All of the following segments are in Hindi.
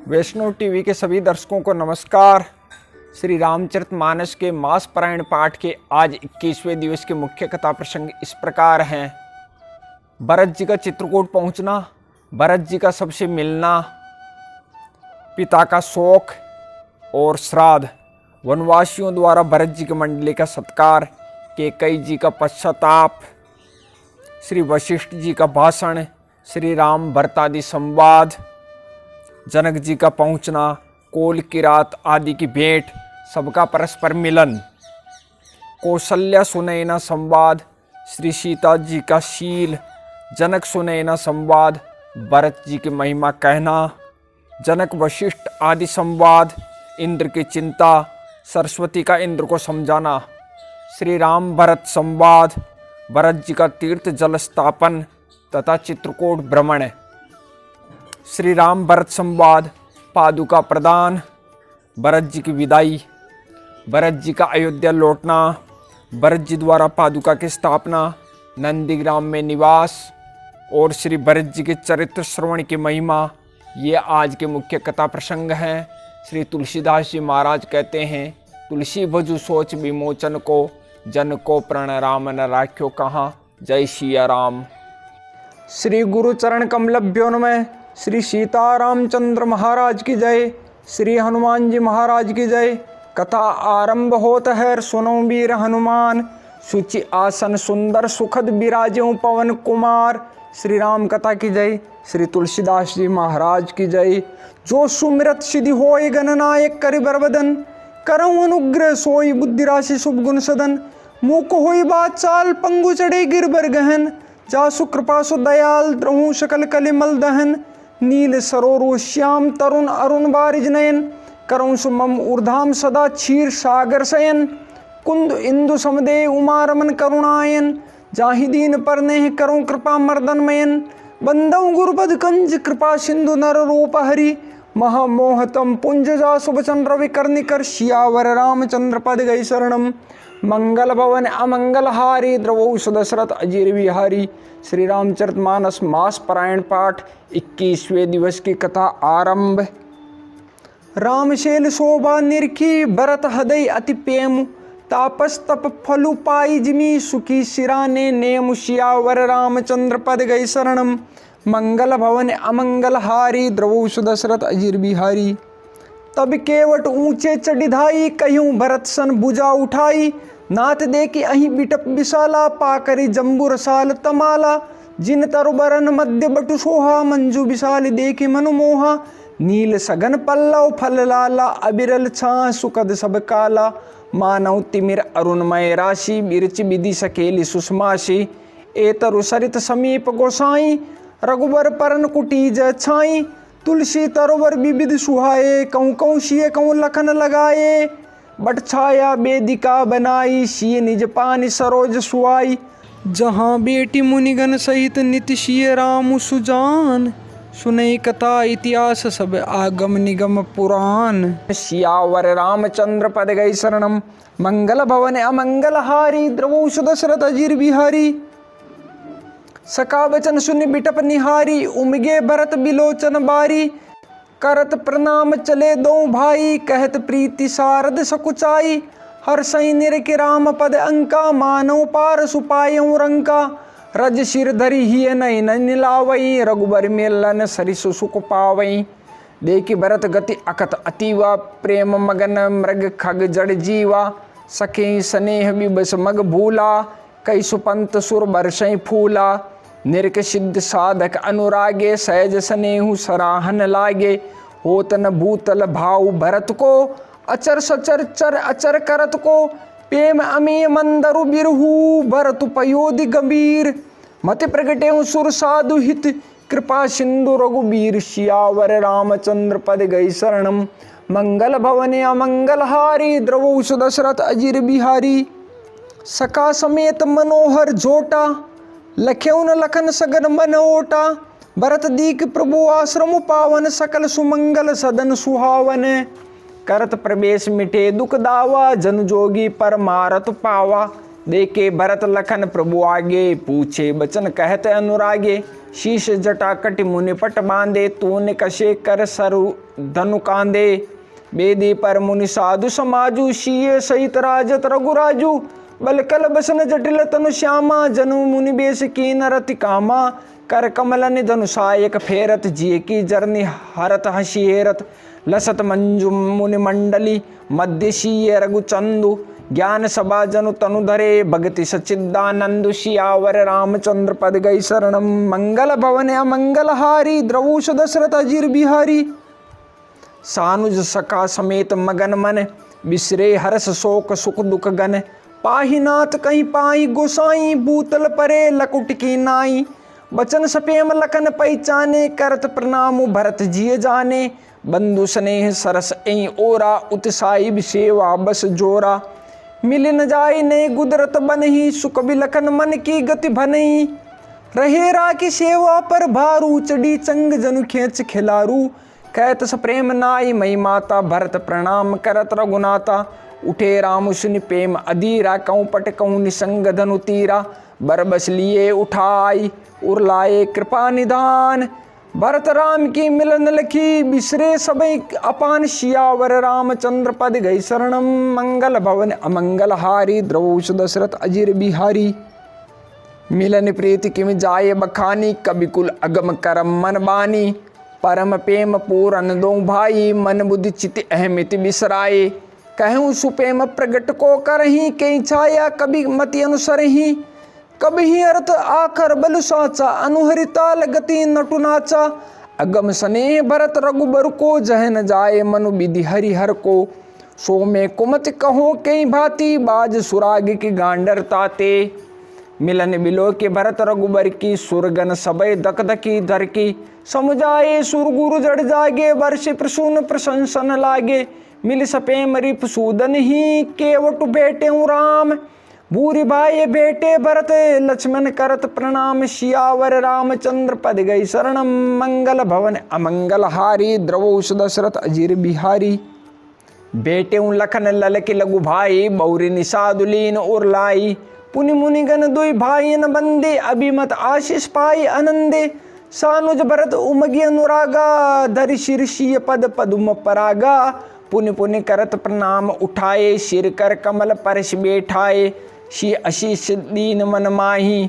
वैष्णव टीवी के सभी दर्शकों को नमस्कार। श्री रामचरितमानस के मास पारायण पाठ के आज 21वें दिवस के मुख्य कथा प्रसंग इस प्रकार हैं। भरत जी का चित्रकूट पहुंचना, भरत जी का सबसे मिलना, पिता का शोक और श्राद्ध, वनवासियों द्वारा भरत जी की मंडली का सत्कार, कैकेयी जी का पश्चाताप, श्री वशिष्ठ जी का भाषण, श्री राम भरत आदि संवाद, जनक जी का पहुंचना, कोल की रात आदि की भेंट, सबका परस्पर मिलन, कौशल्या सुनैना संवाद, श्री सीता जी का शील, जनक सुनैना संवाद, भरत जी की महिमा कहना, जनक वशिष्ठ आदि संवाद, इंद्र की चिंता, सरस्वती का इंद्र को समझाना, श्री राम भरत संवाद, भरत जी का तीर्थ जल स्थापन तथा चित्रकूट भ्रमण, श्री राम भरत संवाद, पादुका प्रदान, भरत जी की विदाई, भरत जी का अयोध्या लौटना, भरत जी द्वारा पादुका की स्थापना, नंदीग्राम में निवास और श्री भरत जी के चरित्र श्रवण की महिमा, ये आज के मुख्य कथा प्रसंग हैं। श्री तुलसीदास जी महाराज कहते हैं, तुलसी भजु सोच विमोचन को, जन को प्रण राम न राख्यो कहाँ, जय सिया राम। श्री गुरु चरण कमलभ्यो नमः। श्री सीता रामचंद्र महाराज की जय, श्री हनुमान जी महाराज की जय। कथा आरंभ होत है, सुनो वीर हनुमान, सुचि आसन सुंदर सुखद विराजो पवन कुमार। श्री राम कथा की जय, श्री तुलसीदास जी महाराज की जय। जो सुमिरत सिद्धि होय गणनायक करि बरबदन, करऊँ अनुग्रह सोई बुद्धि राशि शुभ गुण सदन। मूक होई बात चाल पंगु चढ़े गिरबर गहन, जासु कृपा सु दयाल द्रहु सकल कलिमल दहन। नील सरोरु श्याम तरुण अरुण बारिज नयन, करऊँ सु मम ऊर्धाम सदा क्षीर सागर शयन। कुंद इंदु समदे उमा रमन करुणायन, जाहि दीन परनेह करऊँ कृपा मर्दनमयन। बंदऊ गुरुपद कंज कृपा सिंधु नर रूप हरि, महामोहतम पुंज जासु बचन रवि कर्णिकर। सियावर रामचंद्र पद गई शरणम, मंगल भवन अमंगल हारी, द्रवौ सुदशरथ अजीर बिहारी। श्री रामचरितमानस मास पारायण पाठ 21वें दिवस की कथा आरंभ। रामशैल शोभा निरखी, भरत हृदय अति प्रेम, तापस तप फलु पाई जिमी, सुखी सिराने नेम। सियावर रामचंद्र पद गई शरणम, मंगल भवन अमंगल हारी, द्रवौ सुदशरथ अजीर बिहारी। तब केवट ऊंचे चढ़िधाई, कह्यूं भरत सन भुजा उठाई। नाथ देखी अहि बिटप विशाला, पाकरि जम्बू रसाल तमाला। जिन तरुबरन मध्य बटु सोहा, मंजू विशाल देखि मनु मोहा। नील सघन पल्लव फल लाला, अबिरल छाह सुखद सब काला। मानव तिमिर अरुणमय राशि, बिरच विधि सकेली सुषमासी। एतरु सरित समीप गोसाई, रघुबर परन कुटीज छाई। तुलसी तरोवर विविध सुहाए, कहूँ कहूँ सिय कहूँ लखन लगाए। बट छाया वेदिका बनाई, सिय निज पानि सरोज सुआई। जहाँ बेटी मुनिगण सहित नित सिय राम सुजान, सुनई कथा इतिहास सब आगम निगम पुराण। सियावर रामचंद्र पद गई शरणम, मंगल भवन अमंगल हारी, द्रवौ सुदशरथ अजीर बिहारी। सका बचन सुनि बिटप निहारी, उमगे भरत बिलोचन बारी। करत प्रणाम चले दो भाई, कहत प्रीति सारद सकुचाई। हर सई निरखि राम पद अंका, मानव पार सुपायऊ रंका। रज सिर धरि हिय नयन निलावई, रघुबर मिलन सरिसु सुख पावई। देखि भरत गति अकथ अतीवा, प्रेम मगन मृग खग जड़ जीवा। सखे स्नेह विबस मग भूला, कई सुपंत सुर बरसई फूला। निरख सिद्ध साधक अनुरागे, सहज स्नेहु सराहन लागे। होत न भूतल भाव भरत को, अचर सचर चर अचर करत को। प्रेम अमे मंदरु बिरहु, भरतु पयोधि गंभीर। मति प्रगटेउ सुर साधु हित, कृपा सिंधु रघुबीर। सियावर रामचंद्र पद गई शरणम, मंगल भवन अमंगल हारी, द्रवौ सुदशरथ अजीर बिहारी। सका समेत मनोहर जोटा, लख्यौन लखन सगन मन ओटा। भरत दीक प्रभु आश्रम पावन, सकल सुमंगल सदन सुहावन। करत प्रवेश मिटे दुख दावा, जन जोगी परमारथ पावा। देखे भरत लखन प्रभु आगे, पूछे बचन कहते अनुरागे। शीश जटा कटि मुनि पट बांधे, तूने कशे कर सरु धनु कांदे। बेदी पर मुनि साधु समाजु, सिए सहित राजत रघुराजु। बलकल बसन जटिल तनु श्यामा, जनु मुनि बेश कीन रति कामा। कर कमल निधनु सायक फेरत, जिये की जरनी हरत हसी हेरत। लसत मंजु मुनि मंडली, मध्य सिए रघुचंदु। ज्ञान सभा जनु तनु धरे, भगति सच्चिदानंदु। सियावर रामचंद्र पद गई शरणम, मंगल भवन अमंगल हारी। द्रवुष दशरथ अजीर बिहारी। सानुज सखा समेत मगन मन, बिसरे हरस शोक सुख दुख गन। पाहि नाथ कहीं पाई गोसाई, भूतल परे लकुट की नाई। बचन सपेम लखन पहचाने, करत प्रणाम भरत जिय जाने। बंधु स्नेह सरस एं ओरा, उत्साही सेवा बस जोरा। मिल न जाय ने गुदरत बनही, सुख बिलखन मन की गति भनही। रहे राखी सेवा पर भारू, चढ़ी चंग जनु खेच खिलारू। कहत स प्रेम नाई मई माता, भरत प्रणाम करत रघुनाथा। उठे राम सुनि प्रेम अधीरा, कहूँ पट कहूँ निसंग धनु तीरा। बर बस लिए उठाई, उरलाए कृपा निधान। भरत राम की मिलन लखी, बिसरे सबई अपान। सियावर रामचंद्र पद गई शरणम, मंगल भवन अमंगल हारी। द्रवुष दशरथ अजीर बिहारी। मिलन प्रीति किम जाय बखानी, कवि कुल अगम करम मन बानी। परम प्रेम पूरन दो भाई, मन बुद्धि चित अहमिति बिसराए। कहूँ सुप्रेम प्रगट को करही, कई छाया कभी मति अनुसरही। कभी अर्थ आखर बल साचा, अनुहरिता लगती नटु नाचा। अगम स्नेह भरत रघुबर को, जह न जाए मनु विधि हरिहर को। सो में कुमत कहो कई भांति, बाज सुराग की गांडर ताते। मिलन बिलो के भरत रघुबर की, सुरगन सबय दक दकी धर की। समुझाए सुरगुरु जड़ जागे, वर्ष प्रसून प्रशंसन लागे। मिल सपेम रिप सूदन ही, केवट बेटे राम। भूरि भाई बेटे भरत, लक्ष्मण करत प्रणाम। सियावर रामचंद्र पद गई शरणम, मंगल भवन अमंगल हारी। द्रवुष दशरथ अजीर बिहारी। बेटे लखन ललकी लघु भाई, बौरी निषादुलीन उरलाई। पुनि मुनिगण दुई भाई न बंदे, अभिमत आशीष पाई आनंदे। सानुज भरत उमगी अनुरागा, धरि शीर्षीय पद पदुम परागा। पुनि पुनि करत प्रणाम उठाए, सिर कर कमल परश बैठाए। शी आशीष दीन मन माही,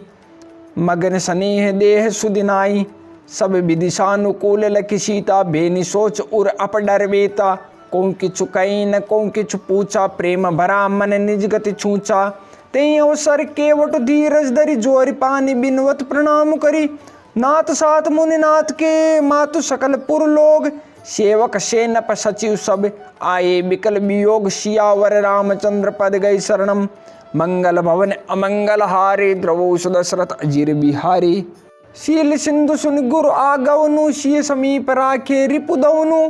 मगन स्नेह देह सुदिनाई। सब विदिशानुकूल लखि सीता, बेनि सोच उर अप डर बेता। कौन किछु कही न कौन किछु पूछा, प्रेम भरा मन निज गति छूचा। तें अवसर केवट धीरज धरि, जोरि पानी बिनवत प्रणाम करी। नाथ साथ मुनि नाथ के, मातु सकल पुर लोग। सेवक सेनप सचिव सब, आए बिकल वियोग। सियावर रामचंद्र पद गई शरणम, मंगल भवन अमंगल हारे। द्रवुष दशरथ अजीर बिहारी। शील सिंधु सुनि गुरु आगवनु, सिय समीप राखे रिपुदवनु।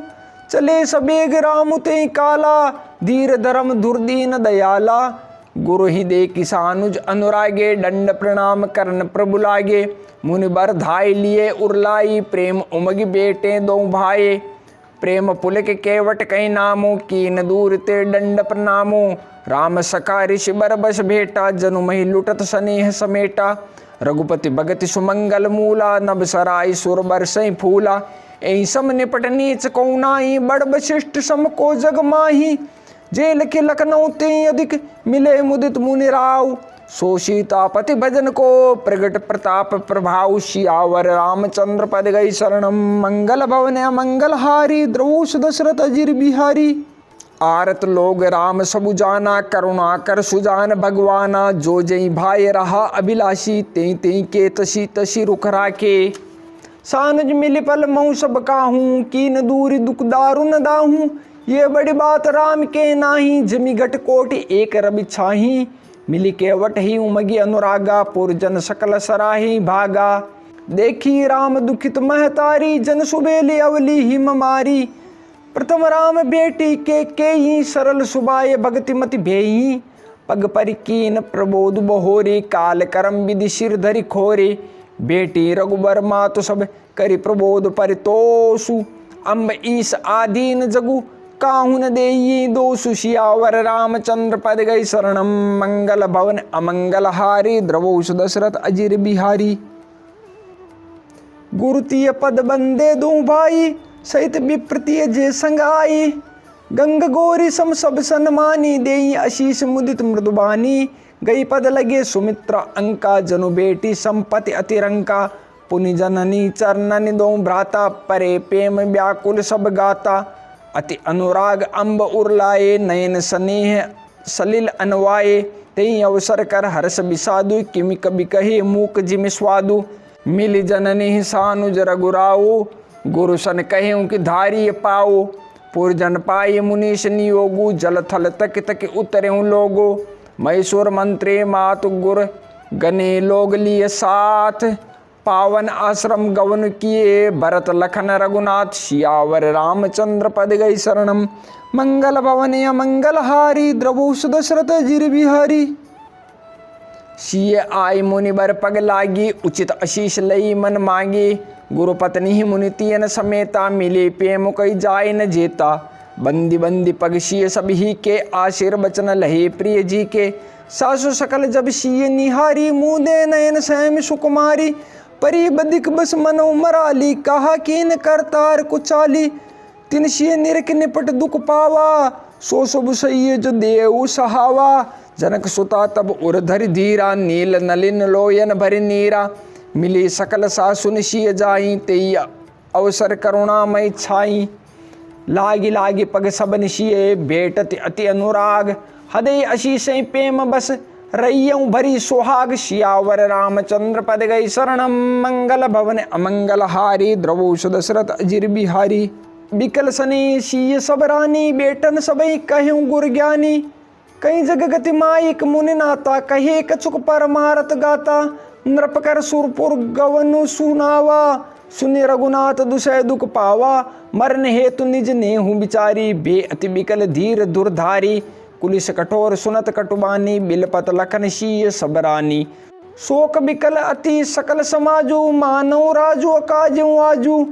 चले सबेग राम ते काला, धीर धर्म धुरदीन दयाला। गुरु ही दे किसानुज अनुरागे, दंड प्रणाम करन प्रभु लागे। मुनि बर धाय लिए उरलाई, प्रेम उमगी बेटे दो भाई। प्रेम पुलक केवट कई नामो, कीन दूर ते दंड प्रणामो। राम सखा ऋषि बर बस भेटा, जनु मही लुटत स्नेह समेटा। रघुपति भगति सुमंगल मूला, नभ सराय सुर बरसई फूला। एहि सम निपट नीच कौ नाहि, बड़ वशिष्ठ सम को जग माही। जे लिखे लखनऊ ते अधिक, मिले मुदित मुनि राव। सो सीतापति भजन को, प्रगट प्रताप प्रभाव। सियावर रामचंद्र पद गई शरणम, मंगल भवन अमंगल हारी। द्रवुष दशरथ अजीर बिहारी। आरत लोग राम सबु जाना, करुणा कर सुजान भगवाना। जो जई भाई रहा अभिलाषी, तें तें के तसी तसी रुख राखे। सानुज मिल पल मऊ सब काहूँ, कीन दूरी दुख दारुन दाहूँ। ये बड़ी बात राम के नाही, जमी घट कोटि एक रवि छाही। मिली केवट ही उमगी अनुरागा, पुरजन सकल सराही भागा। देखी राम दुखित महतारी, जन सुबेली अवली हिम मारी। प्रथम राम बेटी के ही, सरल सुबाय भगति मति भेही। पग परिकीन प्रबोध बहोरी, काल करम विधि सिर धरि खोरे। बेटी रघुबर मातु सब, करि प्रबोध परितोषु। अम्ब ईस आदीन जगु, काहू न देई दो सुशियावर रामचंद्र पद गई शरणम। मंगल भवन अमंगल हारी द्रवो सुदशरथ अजिर बिहारी। गुरुतीय पद बंदे दो भाई सहित विप्रतीय जे संग आई। गंग गौरी सम सब सन्मानी देई आशीष मुदित मृदुबानी। गई पद लगे सुमित्रा अंका जनु बेटी संपत्ति अतिरंका। पुनि जननी चरणनि दो भ्राता परे प्रेम व्याकुल सब गाता। अति अनुराग अम्ब उर्लाए नयन स्नेह सलिल अनवाए। तेई अवसर कर हर्ष विषादु किमि कवि कहे मूक जिमि स्वादु। मिल जननी सानुज रघुराऊ गुरु सन कहे कि धारिय पाओ। पुरजन पाए मुनीष नियोगु जल थल तक तक उतरे लोगो। मैसूर मंत्रे मातु गुर गने लोग लिए साथ। पावन आश्रम गवन किए भरत लखन रघुनाथ। सियावर रामचंद्र पद गई शरणम। मंगल भवन अमंगल हारी द्रवो सुदशरथ अजिर बिहारी। सिय आय मुनि बर पग लागी उचित आशीष लई मन मांगी। गुरु पत्नी मुनि तियन समेता मिले प्रेम कई जाय न जेता। बंदी बंदी पग सिय सब ही के आशीर बचन लहे प्रिय जी के। सासु सकल जब सिय निहारी मुदे नयन सैम सुकुमारी। परी बदिक बस मनो मराली कहा कीन करतार कुचाली। तिन सिय निरक निपट दुख पावा सो सब सही जो देव सहावा। जनक सुता तब उर धरि धीरा नील नलिन लोयन भरि नीरा। मिली सकल सासुन सिय जाई तेई अवसर करुणामय छाई। लागी लागी पग सबन सिय भेटति अति अनुराग। हदय आशीष प्रेम बस रैयऊ भरी सुहाग। सियावर रामचंद्र पद गई शरणम। मंगल भवन अमंगल हारी द्रवो सुदशरथ अजिर बिहारी। बिकल सने सिय सब रानी बेटन सबई कहूँ गुर ज्ञानी। कई जग गति माइक मुनि नाता कहे कछुक परमारथ गाता। नृपकर सुरपुर गवनु सुनावा सुनि रघुनाथ दुसह दुख पावा। मरण हेतु निज नेहु बिचारी बे अति बिकल धीर दुर्धारी। कुलिस कठोर सुनत कटुबानी बिलपत लखन सिय सबरानी। शोक बिकल अति सकल समाजु मानव राजु अकाजु आजु।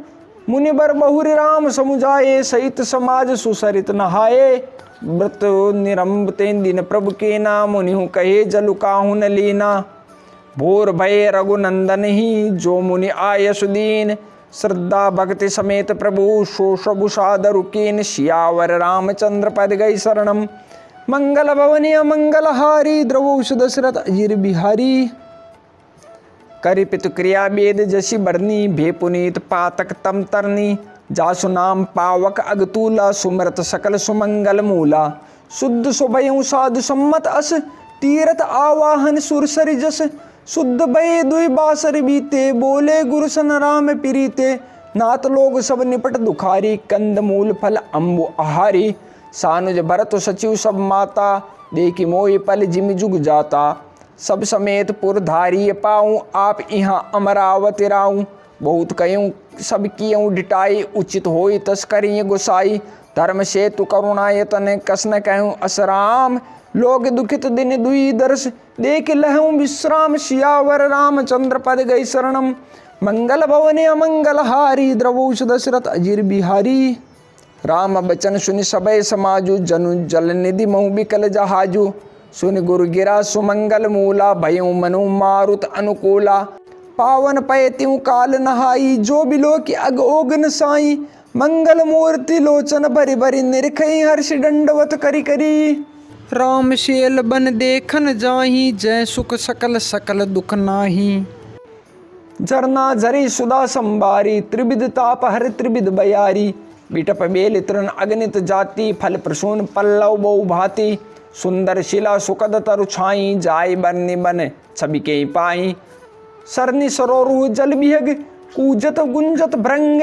मुनि बर बहुरी राम समुझाए सहित समाज सुसरित नहाए। व्रत निरंब तें दिन प्रभु के नाम मुनिहु कहे जलु काहू न लीना। भोर भय रघुनंदन ही जो मुनि आय सुदीन। श्रद्धा भक्ति समेत प्रभु सो सबु सादरु कीन। सियावर रामचंद्र पद गई शरणम। मंगल भवनी अमंगल हारी द्रवो सुदशरथ अजिर बिहारी। करि पितु क्रिया वेद जसी बरनी भे पुनीत पातक तम तरनी। जासु नाम पावक अगतूला सुमरत सकल सुमंगल मूला। शुद्ध सुभयउ साधु सम्मत अस तीरथ आवाहन सुरसरि जस। शुद्ध भय दुई बासर बीते बोले गुरु सन राम प्रीते। नाथ लोग सब निपट दुखारी कंद मूल फल अम्बु आहारी। सानुज भरत सचिव सब माता देखी मोहि पल जिमि जुग जाता। सब समेत पुरधारी पाऊँ आप यहाँ अमरावत राऊँ। बहुत कयूँ सब कियूँ डिटाई उचित होई तस करिय गुसाई। धर्म सेतु करुणायतन कसन कहूँ असराम। लोग दुखित दिन दुई दर्श देख लहूँ विश्राम। सियावर रामचंद्र पद गई शरणम। मंगल भवने अमंगल हारी द्रवो सुदशरथ अजिर बिहारी। राम बचन सुनि सबय समाजु जनु जल निधि महु बिकल जहाजु। सुनि गुरु गिरा सुमंगल मूला भयउ मनु मारुत अनुकूला। पावन पयत्यु काल नहाई जो बिलो की अग ओगन साई। मंगल मूर्ति लोचन भरि भरि निरखई हर्ष दंडवत करी करी। राम शेल बन देखन जाही जय सुख सकल सकल दुख नाही। झरना झरी सुधा संबारी त्रिविध ताप हर त्रिविध बयारी। बिटप बेल तृण अगणित जाति फल प्रसून पल्लव बहु भांति। सुंदर शिला सुकद तरु छाई जाय बरनि बन छवि के पाई। सरनि सरोरु जल बिहग कूजत गुंजत भृंग।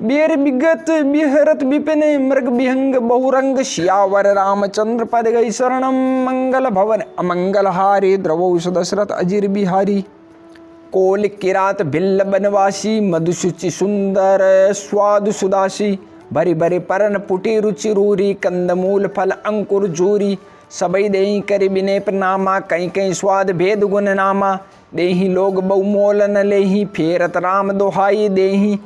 बेर बिगत बिहरत विपिन मृग बिहंग बहुरंग। सियावर रामचंद्र पद गई शरणम। मंगल भवन अमंगल हारी द्रवो सुदशरथ अजिर बिहारी। कोल किरात भिल्ल बनवासी मधुसुचि सुंदर स्वादु सुदासी। भरी भरी परन पुटी रुचि रूरी कंदमूल फल अंकुर जूरी। सबई देही करि बिने प्रनामा कहीं कहीं स्वाद भेद गुण नामा। देही लोग बहु मोल न लेही फेरत राम दोहाई देही।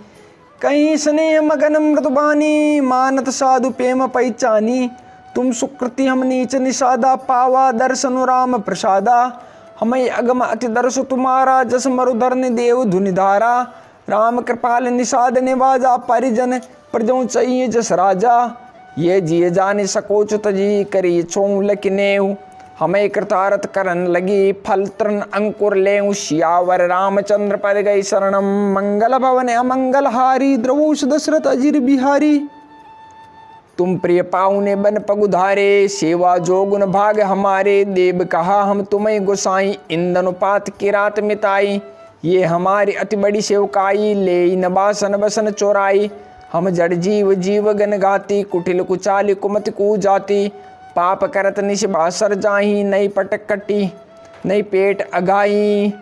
कहीं स्नेह मगन मृदुबानी, मानत साधु प्रेम पहचानी। तुम सुकृति हम नीच निषादा, पावा दर्शन राम प्रसादा। हमें अगम अति दर्श तुम्हारा, जस मरुधर देव धुनिधारा। राम कृपाल निषाद निवाजा, परिजन प्रजों चाहिए जस राजा। ये जिये जाने सकोच तजी, करी छों लकिनेऊ। हमें कृतारथ करन लगी, फल तृण अंकुर लेऊ। सियावर रामचंद्र पद गई शरणम, मंगल भवन अमंगल हारी। द्रवोष दशरथ अजिर बिहारी। तुम प्रिय पाऊने बन पगुधारे, सेवा जो गुण भाग हमारे। देव कहा हम तुम्हें गोसाई, इंदन पात की रात मिताई। ये हमारी अति बड़ी सेवकाई, ले नबासन बसन चोराई। हम जड़ जीव जीव गन गाती, कुटिल कुचाली कुमत कू जाती। पाप करत निश बासर जाही, नई पटक कटी नई पेट अगाई।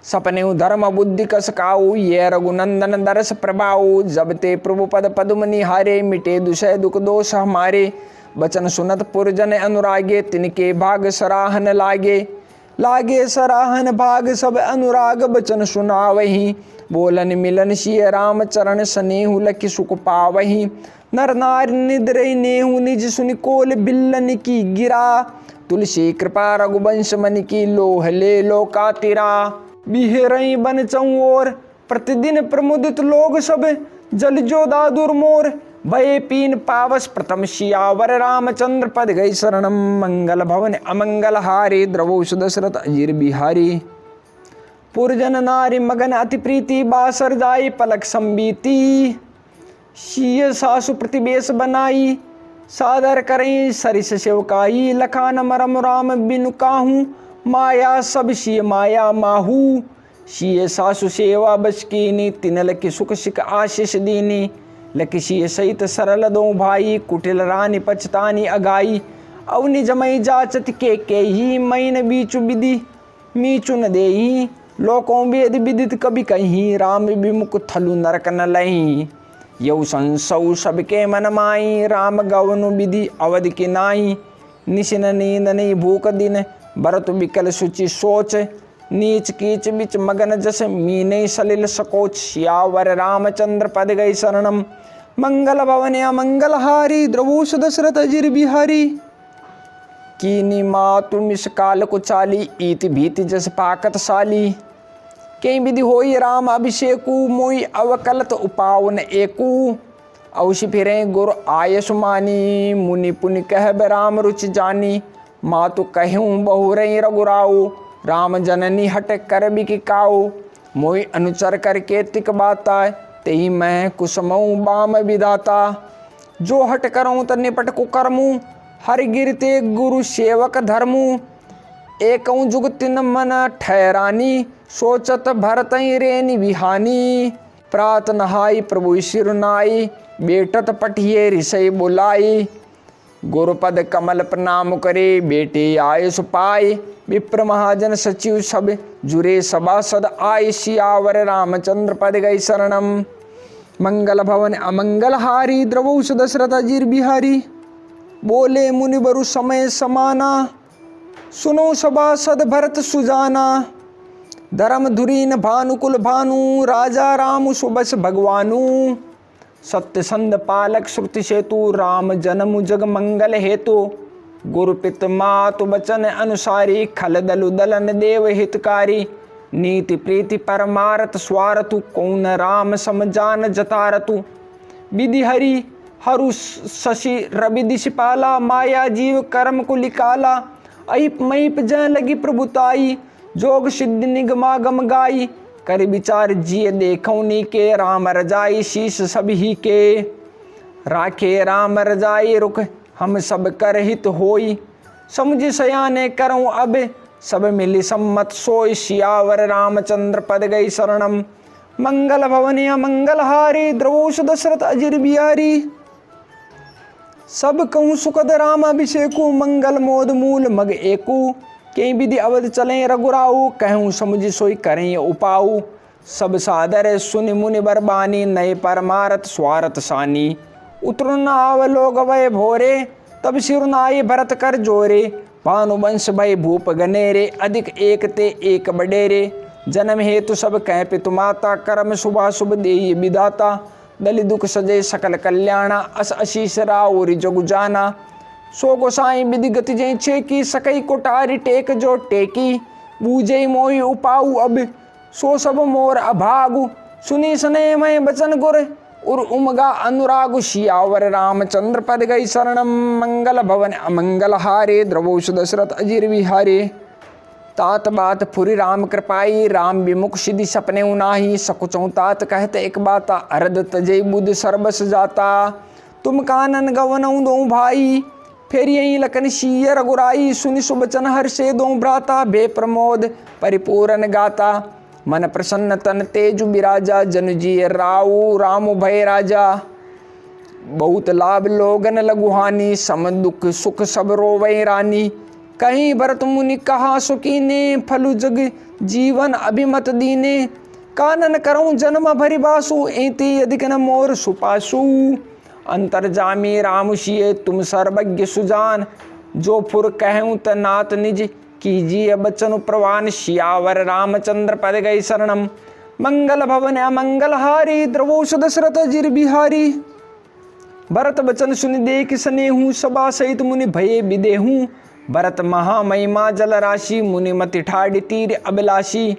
सपने धर्म बुद्धि कस काऊ, ये रघुनंदन दरस प्रभाऊ। जब ते प्रभु पद पदुम निहारे, मिटे दुषय दुख दोष हमारे। बचन सुनत पुरजन अनुरागे, तिनके भाग सराहन लागे। लागे सराहन भाग सब अनुराग, बचन सुनावही। बोलन मिलन सिय राम चरण, स्नेहु लखि सुख पावही। नर नार निद्रय नेहु, निज सुनि कोल बिल्लन की गिरा। तुलसी कृपा रघुवंश मन की, लोह ले लोका तिरा। बिहेरई बन चौर, प्रतिदिन प्रमुदित लोग सब। जल जो दादुर मोर, भय पीन पावस प्रथम। सियावर रामचंद्र पद गई शरणम, मंगल भवन अमंगल हारी। द्रवोष दशरथ अजिर बिहारी। पुरजन नारी मगन अति प्रीति, बासर जाई पलक संबीती। सिय सासु प्रतिवेश बनाई, सादर करई सरिस सेवकाई। लखान मरम राम बिनु काहू, माया सब सिय माया माहू। सिय सासु सेवा बस कीनी, तिन लखि सुख सिख आशीष दीनी। लखि सिय सहित सरल दो भाई, कुटिल रानी पछतानी अगाई। अवनि जमई जाचत के ही, मईन बीचु विधि मीचु न देही। लोकों वेद विदित कभी कहीं, राम विमुख थलु नरक न लही। यऊ संसौ सबके मन माई, राम गवनु विधि अवधि की नाई। निशिन नींद नहीं भूख दिन, भरत विकल सुचि सोच। नीच कीच बिच मगन जस, मीने सलिल सकोच। सियावर रामचंद्र पद गई शरणम, मंगल भवन अमंगल हारी। द्रवोष दशरथ अजिर बिहारी। कीनी मातु मिस काल कुचाली, ईति भीति जस पाकत साली। कई विधि होई राम अभिषेकु, मोई अवकलत उपावन एकू। अवश्य फिरे गुरु आयस मानी, मुनि पुनि कहब राम रुचि जानी। मातु कहूँ बहुरई रघुराऊ, राम जननी हट कर बिकाऊ। मोई अनुचर करके तिक बाता, तेई मैं कुसमऊ बाम विधाता। जो हट करूँ त निपट कुकर्मू, हर गिरते गुरु सेवक धर्मू। एकऊ जुग तिन मन ठहरानी, सोचत भरतई रेनि विहानी। प्रात नहाई प्रभु सिरुनाई, बेटत पठिए ऋषि बुलाई। गुरुपद कमल प्रणाम करे, बेटे आय सुपाय। विप्र महाजन सचिव सब, जुरे सभासद आय। सियावर रामचंद्र पद गई शरणम, मंगल भवन अमंगल हारी। द्रवोष दशरथ अजिर बिहारी। बोले मुनिबरु समय समाना, सुनो सभासद भरत सुजाना। धर्म धुरीन भानुकुल भानु, राजा राम सुबस भगवानु। सत्य संध पालक श्रुति सेतु, राम जन्म जग मंगल हेतु। गुरु पित मातु बचन अनुसारी, खल दलु दलन देव हितकारी। नीति प्रीति परमारथ स्वारथु, कौन राम समजान जतारतु। विधि हरि हरु शशि रवि दिशपाला, माया जीव कर्म को लिकाला। अहिप महिप जय लगी प्रभुताई, जोग सिद्धि निगमागम गाई। कर विचार जिय देखौनी के, राम रजाई शीश सब ही के। राखे राम रजाई रुख, हम सब कर हित होई। समुझ सयाने करऊँ अब, सब मिली सम्मत सोई। सियावर रामचंद्र पद गई शरणम, मंगल भवन अमंगल हारी। द्रवोष दशरथ अजिर बिहारी। सब कहूँ सुखद राम अभिषेकु, मंगल मोद मूल मग एकू। कई विधि अवध चलें रघुराऊ, कहूँ समुझ सोई करें उपाऊ। सब सादर सुनि मुनि बरबानी, नए परमारथ स्वारथ सानी। उतर न आव लोग वय भोरे, तब सिरुनाई भरत कर जोरे। भानुवंश भय भूप गनेरे, अधिक एक ते एक बडेरे। जन्म हेतु सब कह पितु माता, कर्म शुभा शुभ देहि विधाता। दलि दुख सजे सकल कल्याणा, अस आशीष राउरि जगु जाना। सो गोसाई विधि गति जय छेकी, सकई कोटारी टेक जो टेकी। बूझे मोहि उपाऊ अब, सो सब मोर अभागु। सुनी सने मैं बचन गुर, उर उमगा अनुरागु। सियावर रामचंद्र पद गई शरणम, मंगल भवन अमंगल हारे। द्रवोष दशरथ अजीर विहारे। तात बात फुरी राम कृपाई, राम विमुख सिद्धि सपने उनाही। सकुचौ तात कहते एक बाता, अरद तजय बुध सर्बस जाता। तुम कानन गवनऊ दो भाई, फेर यही लखन सिय रघुराई। सुनि सुबचन हर्षे दो भ्राता, बे प्रमोद परिपूरन गाता। मन प्रसन्न तन तेजु बिराजा, जनु जी राऊ राम भय राजा। बहुत लाभ लोगन लघुहानी, सम दुख सुख सब रोवै रानी। कहीं भरत मुनि कहा सुकीने, फलु जग जीवन अभिमत दीने। कानन करऊं जन्म भरि बासु, एति अधिक न मोर सुपासु। अंतर्जामी राम सिय तुम सर्वज्ञ सुजान, जो फुर कहूँ त नाथ निज कीजिए बचन प्रवान। सियावर रामचंद्र पद गई शरणम, मंगल भवन अमंगल हारी। द्रवोष दशरथ अजीर बिहारी। भरत बचन सुनि देख सनेहू, सभा सहित मुनि भये विदेहू। भरत महामहिमा जल राशि, मुनि मति ठाढ़ तीर अभिलाषी।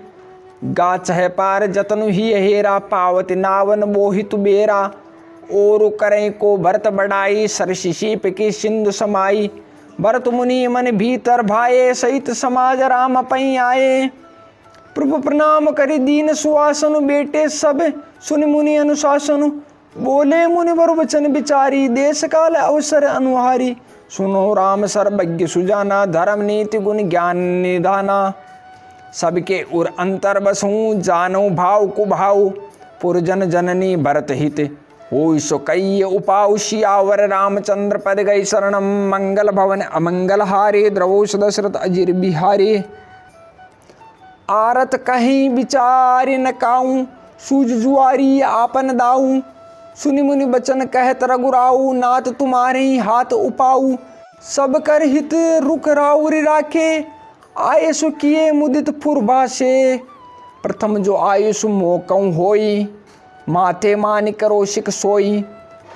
गाछ है पार जतनु ही हेरा, पावत नावन मोहित बेरा। और करें को भरत बढ़ाई, सरसी शीप की सिंधु समाई। भरत मुनि मन भीतर भाए, सहित समाज राम पई आए। प्रभु प्रणाम करि दीन सुआसन, बेटे सब सुनि मुनि अनुशासन। बोले मुनि वर वचन विचारी, देश काल अवसर अनुहारी। सुनो राम सर्वज्ञ सुजाना, धर्म नीति गुण ज्ञान निधाना। सबके उर अंतर बसऊं, जानो भाव कुभाव। पुरजन जननी भरत हित, होई सो कई उपाउ। सियावर रामचंद्र पद गई शरणम, मंगल भवन अमंगल हारे। द्रवोष दशरथ अजीर बिहारे। आरत कहीं विचार न काऊं, सूझ जुआरी आपन दाऊं। सुनि मुनि बचन कहत रघुराऊ, नाथ तुम्हारे ही हाथ उपाऊ। सब कर हित रुख राउरि राखे, आयुष किए मुदित फुरभासे। प्रथम जो आयुष मोकऊ होई, माथे मानि करोशिक सोई।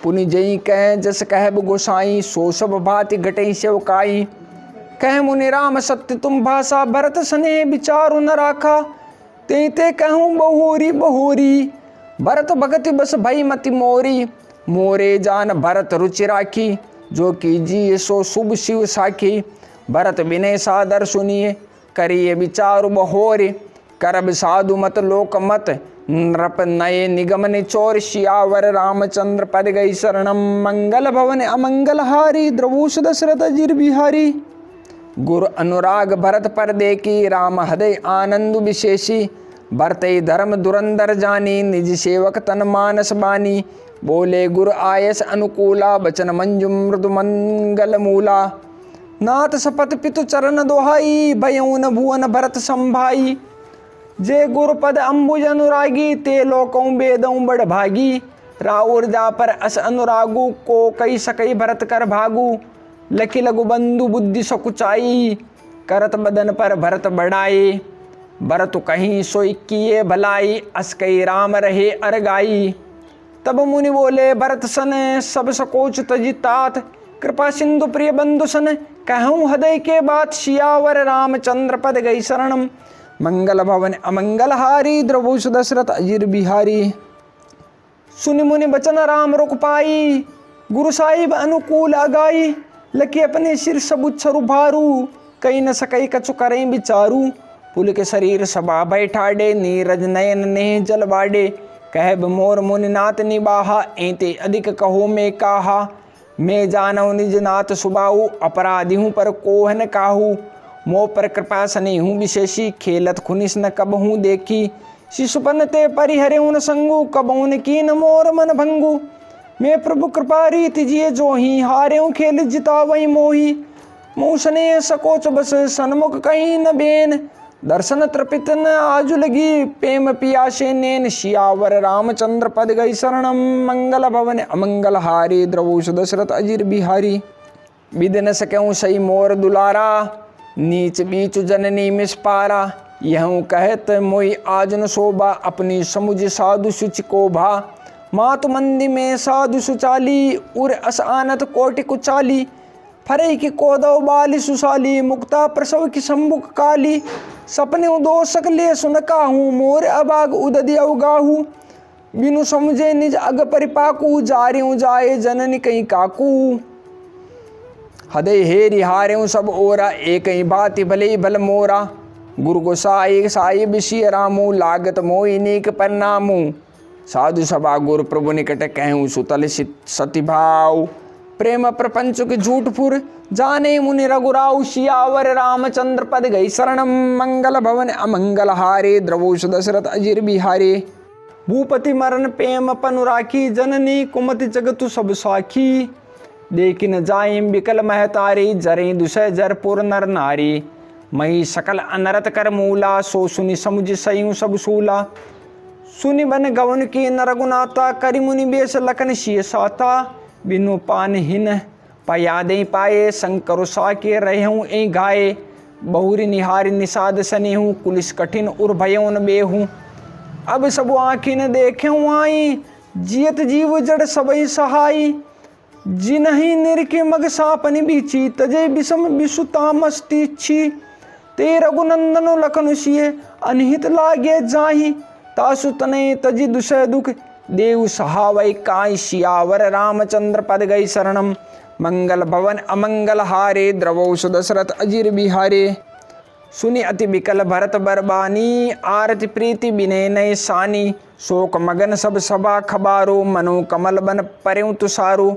पुनि जई कह जस कहब गोसाई, सो सब भांति घटई सेवकाई। कह मुनि राम सत्य तुम भाषा, भरत सने विचारु न राखा। ते कहूँ बहोरी बहोरी, भरत भगति बस भई मति मोरी। मोरे जान भरत रुचि राखी, जो कीजिए सो शुभ शिव साखी। भरत विनय सादर सुनिए, करिए विचारु बहोरे। करब साधु मत लोक मत, नृप नये निगम निचोर। सियावर रामचंद्र पद गई शरणम, मंगल भवन अमंगल हारी। द्रवोष दशरथ अजीर बिहारी। गुरु अनुराग भरत पर देखी, राम हृदय आनंद विशेषी। भरतई धर्म दुरंदर जानी, निज सेवक तन मानस बानी। बोले गुरु आयस अनुकूला, बचन मंजु मृदु मंगल मूला। नाथ सपत पितु चरण दोहाई, भयउ न भुवन भरत संभाई। जे गुरु पद अम्बुज अनुरागी, ते लोकौ बेदौ बड़ भागी। राउर जा पर अस अनुरागु, को कई सकई भरत कर भागु। लखि लघु बंधु बुद्धि सकुचाई, करत बदन पर भरत बढ़ाई। भरत कहीं सोई किए भलाई, अस कई राम रहे अरगाई। तब मुनि बोले भरत सन, सब सकोच तजि तात। कृपा सिंधु प्रिय बंधु सन, कहूँ हृदय के बात। सियावर रामचंद्र पद गई शरणम, मंगल भवन अमंगल हारी। द्रवोष दशरथ अजीर बिहारी। सुनि मुनि बचन राम रुक पाई, गुरु साहिब अनुकूल अगाई। लखी अपने सिर सबुत छरु भारू, कई न सकई कछु करें विचारू। पुल के शरीर सभा बैठाडे, नीरज नयन नेह जल बाडे। कहब मोर मुनिनाथ निबाहा, एते अधिक कहो में काहा। मैं जानऊ निज नाथ सुबाऊ, अपराधी हूँ पर कोहन काहू। मोह पर कृपा सनी हूँ विशेषी, खेलत खुनिस न कब हूँ देखी। शिशुपन ते परिहरे उन संगु, कबौन कीन मोर मन भंगु। मैं प्रभु कृपा रीति जिए जो ही, हारे हूँ खेल जिता वही मोही। मूसने सकोच बस सन्मुख कहीं न बेन, दर्शन तृपित न आजु लगी। प्रेम पियासे नैन, सियावर रामचंद्र पद गई शरणम, मंगल भवन अमंगल हारी। द्रवोष दशरथ अजीर बिहारी। विद न सकऊँ सही मोर दुलारा, नीच बीच जननी मिसपारा। यहूँ कहत मोहि आज न शोभा, अपनी समुझ साधु शुचि को भा। मातु मंदी में साधु सुचाली, उर अस आनत कोटि कुचाली, फरे की कोदव बाली सुशाली, मुक्ता प्रसव की सम्मुख काली, सपने दो सकले सुन काहू, मोर अबाग उदधि अवगाहू, बिनु समझे निज अग परिपाकू, जारियों जाए जननी कहीं काकू, हदय हेरि हार्यों सब ओरा, एक ही बाति भले ही भल मोरा, गुरु गोसाई साहिब सिय रामू, लागत मोहि नीक परिणामू, साधु सभा गुरु प्रभु निकट कहूँ, सुतल सति भाव, प्रेम प्रपंच के झूठ फुर, जाने मुनि रघुराव, सियावर रामचंद्र पद गई शरणम, मंगल भवन अमंगल हारे, द्रवोष दशरथ अजिर बिहारे, भूपति मरण प्रेम पनु राखी, जननी कुमति जगतु सब साखी, देख न जाए बिकल महतारी, जरे दुसह जरपुर नर नारी, मई सकल अनरत कर मूला, सो सुनि समुझ सयू सब सूला, सुनि बन गवन की न रघुनाथा, करि मुनि बेस लखन सिय साता, बिनु पान हिन पयादे पाए, शंकर साके रहूँ ए गाए, बहुरी निहारी निषाद सनेहूँ, कुलिस कठिन उर भयों न बेहूँ, अब सब आँखि न देखें आई, जियत जीव जड़ सबई सहाई, जिनहि निरखे मग सापनि बीची, तजे विषम विसुतामस्ति छी, ते रघुनंदन लखन सिय, अनहित लागे जाहि, तासु तनय तजि दुसह दुख, देव सहावै काई, सियावर रामचंद्र पद गई शरणम, मंगल भवन अमंगल हारे, द्रवोष दशरथ अजिर बिहारे, सुनि अति बिकल भरत बरबानी, आरति प्रीति विनय नय सानी, शोक मगन सब सभा खबारो, मनो कमल बन पर्यों तुषारो,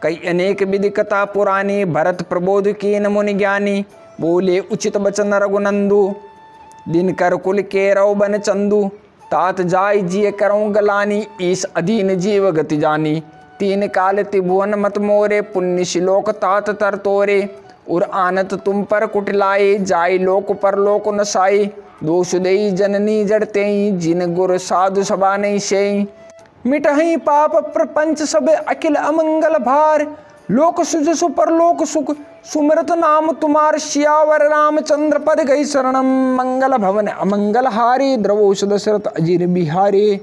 कई अनेक विधि कथा पुरानी, भरत प्रबोध कीन मुनि ज्ञानी, बोले उचित बचन रघुनंदु, दिन कर कुल के रव बन चंदु, तात जाय जिय करऊँ गलानी, ईस अधीन जीव गति जानी, तीन काल त्रिभुवन मत मोरे, पुण्य शिलोक तात तर तोरे, उर आनत तुम पर कुटिलाए, जाय लोक पर लोक नसाई, दोष देई जननी जड़ते, जिन गुर साधु सभा नहीं सेई, मिटहि पाप प्रपंच सब अखिल अमंगल भार, लोक सुजसु पर लोक सुख, सुमरत नाम तुम्हार, सियावर रामचंद्र पद गई शरणम, मंगल भवन अमंगल हारे, द्रवोष दशरथ अजिर बिहारे,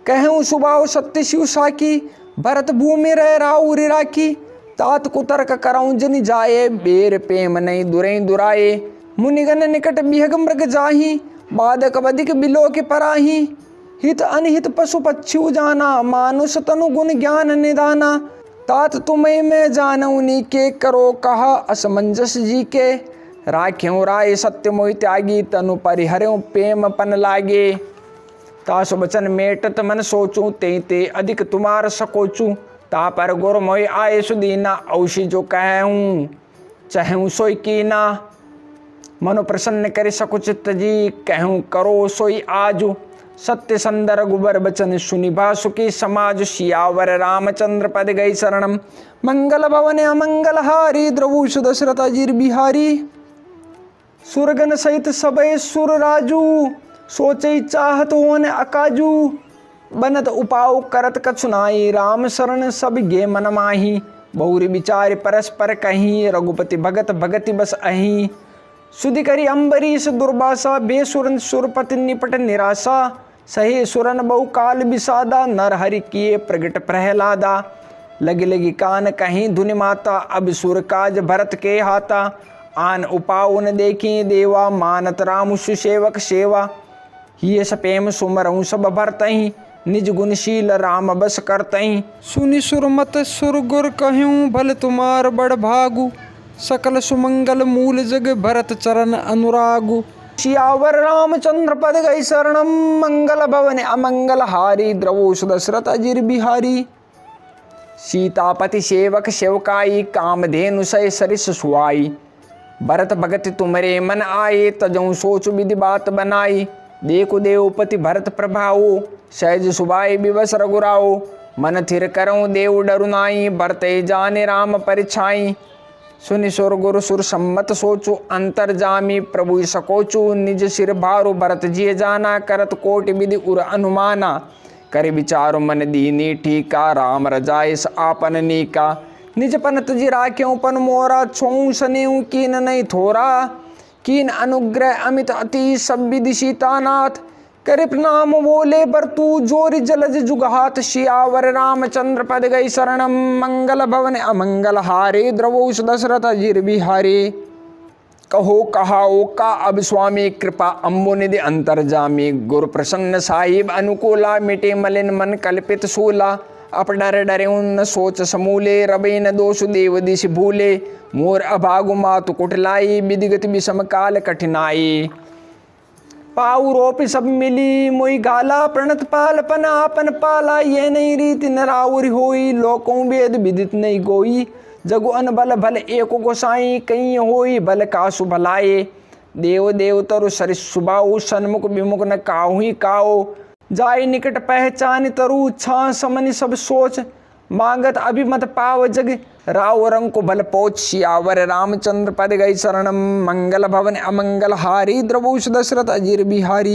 कहूँ सुभाव सत्य शिव साकी, भरत भूमि रह राउ राखी, तात कुतर्क करऊँ जनि जाए, बेर प्रेम नहीं दुरई दुराए, मुनिगण निकट बिहग मृग जाही, बाधक बधिक बिलो के पराही, हित अनहित पशु पक्षी जाना, मानुष तनु गुण ज्ञान निदाना, तात तुम्हें मैं जानऊ नीके, करो कहा असमंजस जी के, राख्यों राय सत्य मोहि त्यागी, तनु परिहर्यों प्रेम पन लागे, तासु बचन मेटत मन सोचूं, ते ते अधिक तुम्हार सकोचूं, ता पर गुर मोहि आए सुदीना, औषि जो कहूँ चहूँ सोई कीना, मनो प्रसन्न करे सकुचित जी, कहूँ करो सोई आजू, सत्य संदर गुबर बचन सुनि भासुकी समाज, सियावर रामचंद्र पद गई शरणम, मंगल भवन अमंगल हारी, द्रवोष दशरथ अजिर बिहारी, सुरगन सहित सबे सुर राजू, सोचई चाहत होन अकाजू, बनत उपाव करत कछुनाई, राम शरण सब गे मन माही, बहुरी विचार परस्पर कहीं, रघुपति भगत भगति बस अहीं, सुधि करी अम्बरीश दुर्बासा, बेसुरन सुरपति निपट निराशा, सहे सुरन बहु काल विषादा, नर हरि किए प्रगट प्रहलादा, लगी लगी कान कहीं धुनि माता, अब सुर काज भरत के हाथा, आन उपाव न देखी देवा, मानत राम सुसेवक सेवा, हिय सपेम सुमरऊँ सब भरतहीं, निज गुणशील राम बस करतहीं, सुनि सुरमत सुर गुर कहूँ, भल तुम्हार बड़ भागु, सकल सुमंगल मूल जग भरत चरण अनुरागु, सियावर रामचंद्र पद गई शरणम, मंगल भवन अमंगल हारी, द्रवोष दशरथ अजिर बिहारी, सीतापति सेवक सेवकाई, कामधेनु सय सरिस सुहाई, भरत भगत तुमरे मन आए, तजऊँ सोच विधि बात बनाई, देखो देवपति भरत प्रभाओ, सहज सुभाई विवश रघुराओ, मन थिर करऊँ देव डरु नाई, बरते जाने राम परिछाई, सुनि सुर गुरु सुर सम्मत सोचु, अंतर जामी प्रभु सकोचु, निज सिर भारु भरत जिय जाना, करत कोटि विधि उर अनुमाना, करे विचारु मन दीनी ठीका, राम रजाइस आपन नीका, निज पन तजि राख्यों पन मोरा, छोऊं सनेऊ कीन नहीं थोरा, कीन अनुग्रह अमित अति सब विधि सीतानाथ, करे प्रणाम बोले बरतू जोरी जलज जुगहात शियावर रामचंद्र पद गई शरणम मंगल भवन अमंगल हारे द्रवोष दशरथ अजीर बिहारी। कहो कहाओ का अब स्वामी कृपा अम्बुनिधि अंतर्जामी गुरु प्रसन्न साहिब अनुकूला मिटे मलिन मन कल्पित शूला अप डर डरे उन सोच समूले रबे न दोष देव दिश भूले मोर अभागु मातु कुटलाई विधिगत विषम काल कठिनाई। पाऊ रोप सब मिली मोई गाला प्रणत पाल पना आपन पाला ये नहीं रीति नराउरी होई लोकों वेद विदित नहीं गोई जगु अन बल भल एको गोसाई कहीं होई भल कासु भलाए देव देव तरु सरिस सुबाऊ सन्मुख विमुख न काहू ही काओ जाय निकट पहचान तरु छा समनि सब सोच मांगत अभिमत पाव जग राव रंग को बल पोच सियावर रामचंद्र पद गई शरणम मंगल भवन अमंगल हारी द्रवोष दशरथ अजीर बिहारी।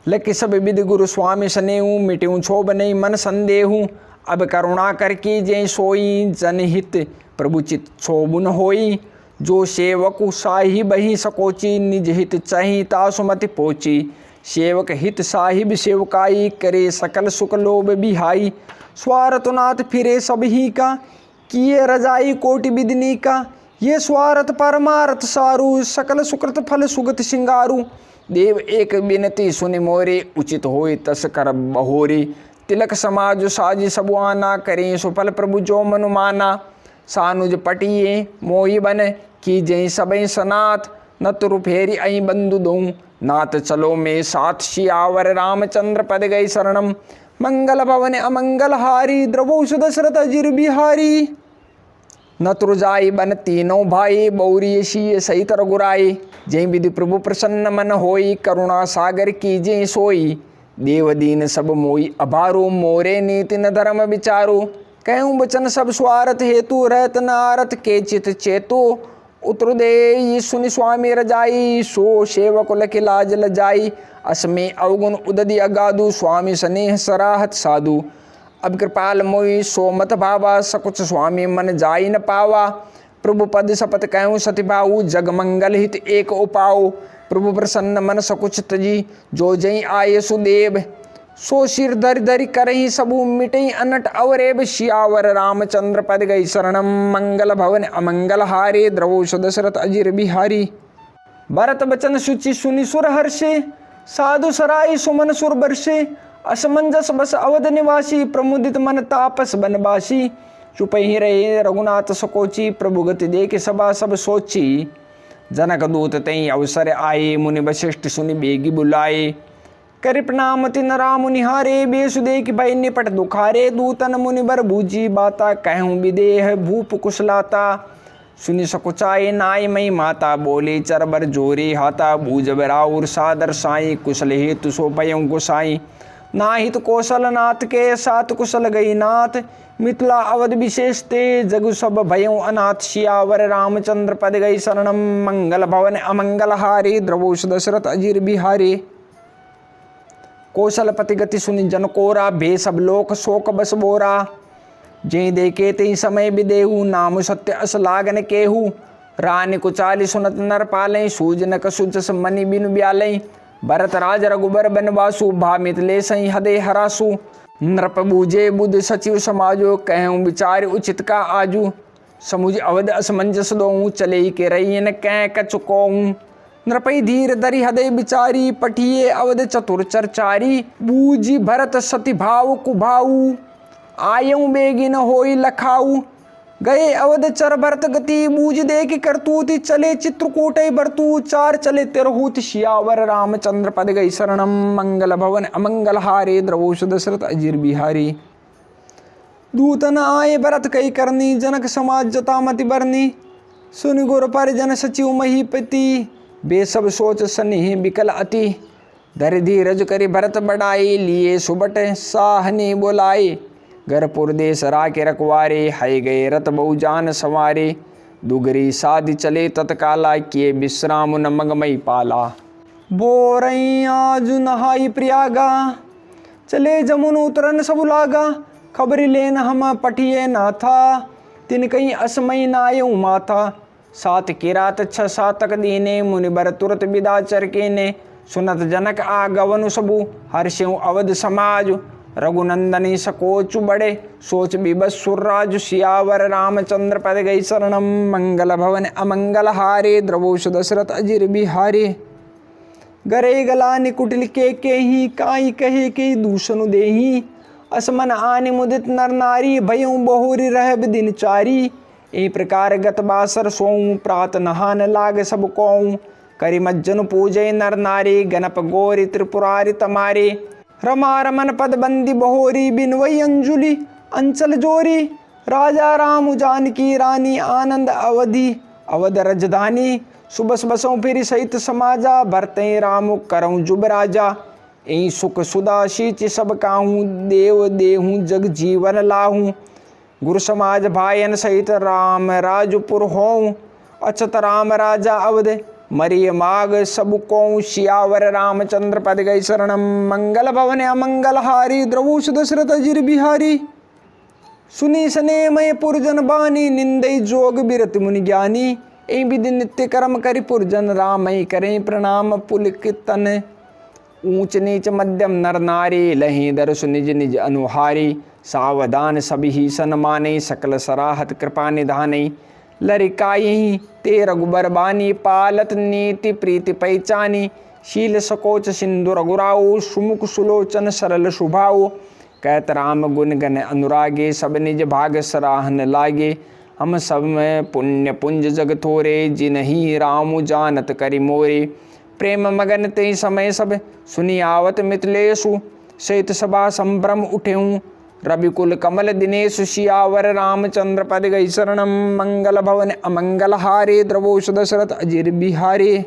लख सब विधि गुरु स्वामी सनेहू मिट्यूँ छोब नहीं मन संदेहू अब करुणा कर की जय सोई जनहित प्रभु चित छोबुन होई जो सेवकु साहि बही सकोची निज हित चाही तासुमति पोची सेवक हित साहिब सेवकाई करे सकल सुख लोभ बिहाई स्वारतुनाथ फिरे सब ही का किए रजाई कोटि बिदनी का ये स्वार्थ परमार्थ सारू सकल सुकृत फल सुगत सिंगारू देव एक विनती सुनि मोरे उचित होय तस कर बहोरी तिलक समाज साजी सबुआना करें सुफल प्रभु जो मनुमाना सानुज पटिए मोहि बन की जय सबई सनाथ नत रुफेरी अई बंधु दो नाथ चलो में साथ सियावर रामचंद्र पद गई शरणम मंगल भवन अमंगल हारी द्रवोष दशरथ अजीर बिहारी। नतुरजाई बन तीनों भाई बौरी शीय सहित रघुराई जय विधि प्रभु प्रसन्न मन होई करुणा सागर की जय सोई देव दीन सब मोई अभारो मोरे नीति न धर्म विचारो कहूँ बचन सब स्वार्थ हेतु रहत नारत के चित चेतु उतर दे सुनि स्वामी रजाई सो सेवक लख लाज लजाई असमे अवगुण उदधि अगाधु स्वामी स्नेह सराहत साधु अब कृपाल मोई सो मत भावा सकुच स्वामी मन जाई न पावा प्रभु पद सपत कहूँ सतिभाऊ जग मंगल हित एक उपाओ प्रभु प्रसन्न मन सकुच तजी जो जई आये सुदेव सो सिर धरि धरि करही सबू मिटई अनट अवरेब सियावर रामचंद्र पद गई शरणम मंगल भवन अमंगल हारे द्रवोष दशरथ अजीर बिहारी। भरत बचन सुचि सुनि सुर हर्षे साधु सराय सुमन सुर बरसे असमंजस बस अवध निवासी प्रमुदित मन तापस बनवासी चुप ही रहे रघुनाथ सकोची प्रभु गति देख सभा सब सोची जनक दूत तई अवसर आए मुनि वशिष्ठ सुनि बेगी बुलाए कर प्रणामति नरा मुनिहारे बेसुदे की भय निपट दुखारे दूतन मुनि बर बूझी बाता कहूँ विदेह भूप कुशलाता सुनि सकुचाए नाय मई माता बोले चरबर जोरे हाथा बूझ बराउर सादर साई कुशल हेतु सो पयं गुसाई नाहित कौशल नाथ के साथ कुशल गई नाथ मिथिला अवध विशेष ते जगु सब भयों अनाथ सियावर रामचंद्र पद गई शरणम मंगल भवन अमंगल हारे द्रवोष दशरथ अजीर बिहारी। कौशलपति गति सुनि जनकोरा भे सब लोक शोक बस बोरा जय देखे तई समय विदेहू नाम सत्य अस लागन केहू रानी कुचाली सुनत नर पालई सूजन कसुजस मनि बिनु ब्यालई भरत राज रघुबर बनवासु भा मिथिले सही हदे हरासु नृप बूझे बुद्ध सचिव समाजो कहूँ विचार उचित का आजू समुझ अवध असमंजस दोऊँ चले के रही कै कचुकोऊँ नृपई धीर दरि हदय बिचारी पठिए अवध चतुर चरचारी बूझी भरत सति भाव कुभाऊ आयऊ बेगिन होई लखाऊ गए अवध चर भरत गति बूझ दे की करतूत चले चित्रकूटय बरतू चार चले तिरहूत सियावर रामचंद्र पद गई शरणम मंगल भवन अमंगल हारे द्रवोष दशरथ अजीर बिहारी। दूतन आए भरत कई करनी जनक समाज जता मति बरनी सुनि गुर परिजन सचिव महीपति बेसब सोच सन्नि बिकल अति धरि धीरज करि भरत बढ़ाई लिए सुबट साहनी बोलाए गरपुर देश राके रखवारे हय गए रत बहुजान सवारे दुगरी साधि चले तत्काला किए विश्राम न मगमई पाला बोरई आज नहाई प्रयागा चले जमुन उतरन सब लागा खबरी लेन हम पठिए ना था तिन कहीं असमय नायऊ माथा सात किरात 6 सातक दीने मुनि बर तुरत विदा चरके ने सुनत जनक आगवनु सबु हर्षेउ अवध समाज। रघुनंदनी सकोचु बड़े सोच विबस सुरराजु। सियावर रामचंद्र पद गई शरणम मंगल भवन अमंगल हारे। द्रवोष दशरथ अजिर बिहारे। गरे गला निकुटिल के ही काई कहे के दूषणु देही। असमन आनि मुदित नर नारी भयउ बहुरी रहब दिन चारी। ए प्रकार गत बासर सोऊं प्रात नहान लाग सब कोऊं। करि मज्जन पूजय नर नारी गणप गोरी त्रिपुरारी तमारे। रमा रमन पद बंदी बहोरी बिनवई अंजुलि अंचल जोरी। राजा राम जानकी रानी आनंद अवधि अवध रजधानी। सुबस बसों फिर सहित समाजा भरते राम करऊँ जुब राजा। एहि सुख सुदा शीच सब काहूँ देव देहूँ जग जीवन लाहूँ। गुरु समाज भायन सहित राम राजपुर होऊँ। अचत राम राजा अवध मरिय माग सब को। सियावर रामचंद्र पद गई शरणम मंगल भवन अमंगल हारी। द्रवोष दशरथ अजिर बिहारी। सुनी सने मय पुरजन बानी निंदई जोग बिरत मुनि ज्ञानी। ए विधि नित्य कर्म करि पुरजन रामय करें प्रणाम पुलिक तन। ऊंच नीच मध्यम नर नारी लही दरसु निज निज अनुहारी। सावधान सभी सन्माने सकल सराहत कृपा निधाने। लरिकाई ते रघुबर बानी पालत नीति प्रीति पहचानी। शील सकोच सिंधु रघुराऊ सुमुख सुलोचन सरल शुभाऊ। कहत राम गुण गण अनुरागे सब निज भाग सराहन लागे। हम सब में पुण्य पुंज जग थोरे जिनहि रामु जानत करि मोरे। प्रेम मगन ते समय सब सुनी आवत मिथिलेशु। सहित सभा संभ्रम उठेऊँ रविकुल कमल दिनेश। सियावर रामचंद्र पद गई शरणम मंगल भवन अमंगल हारे। द्रवोष दशरथ अजिर बिहारे।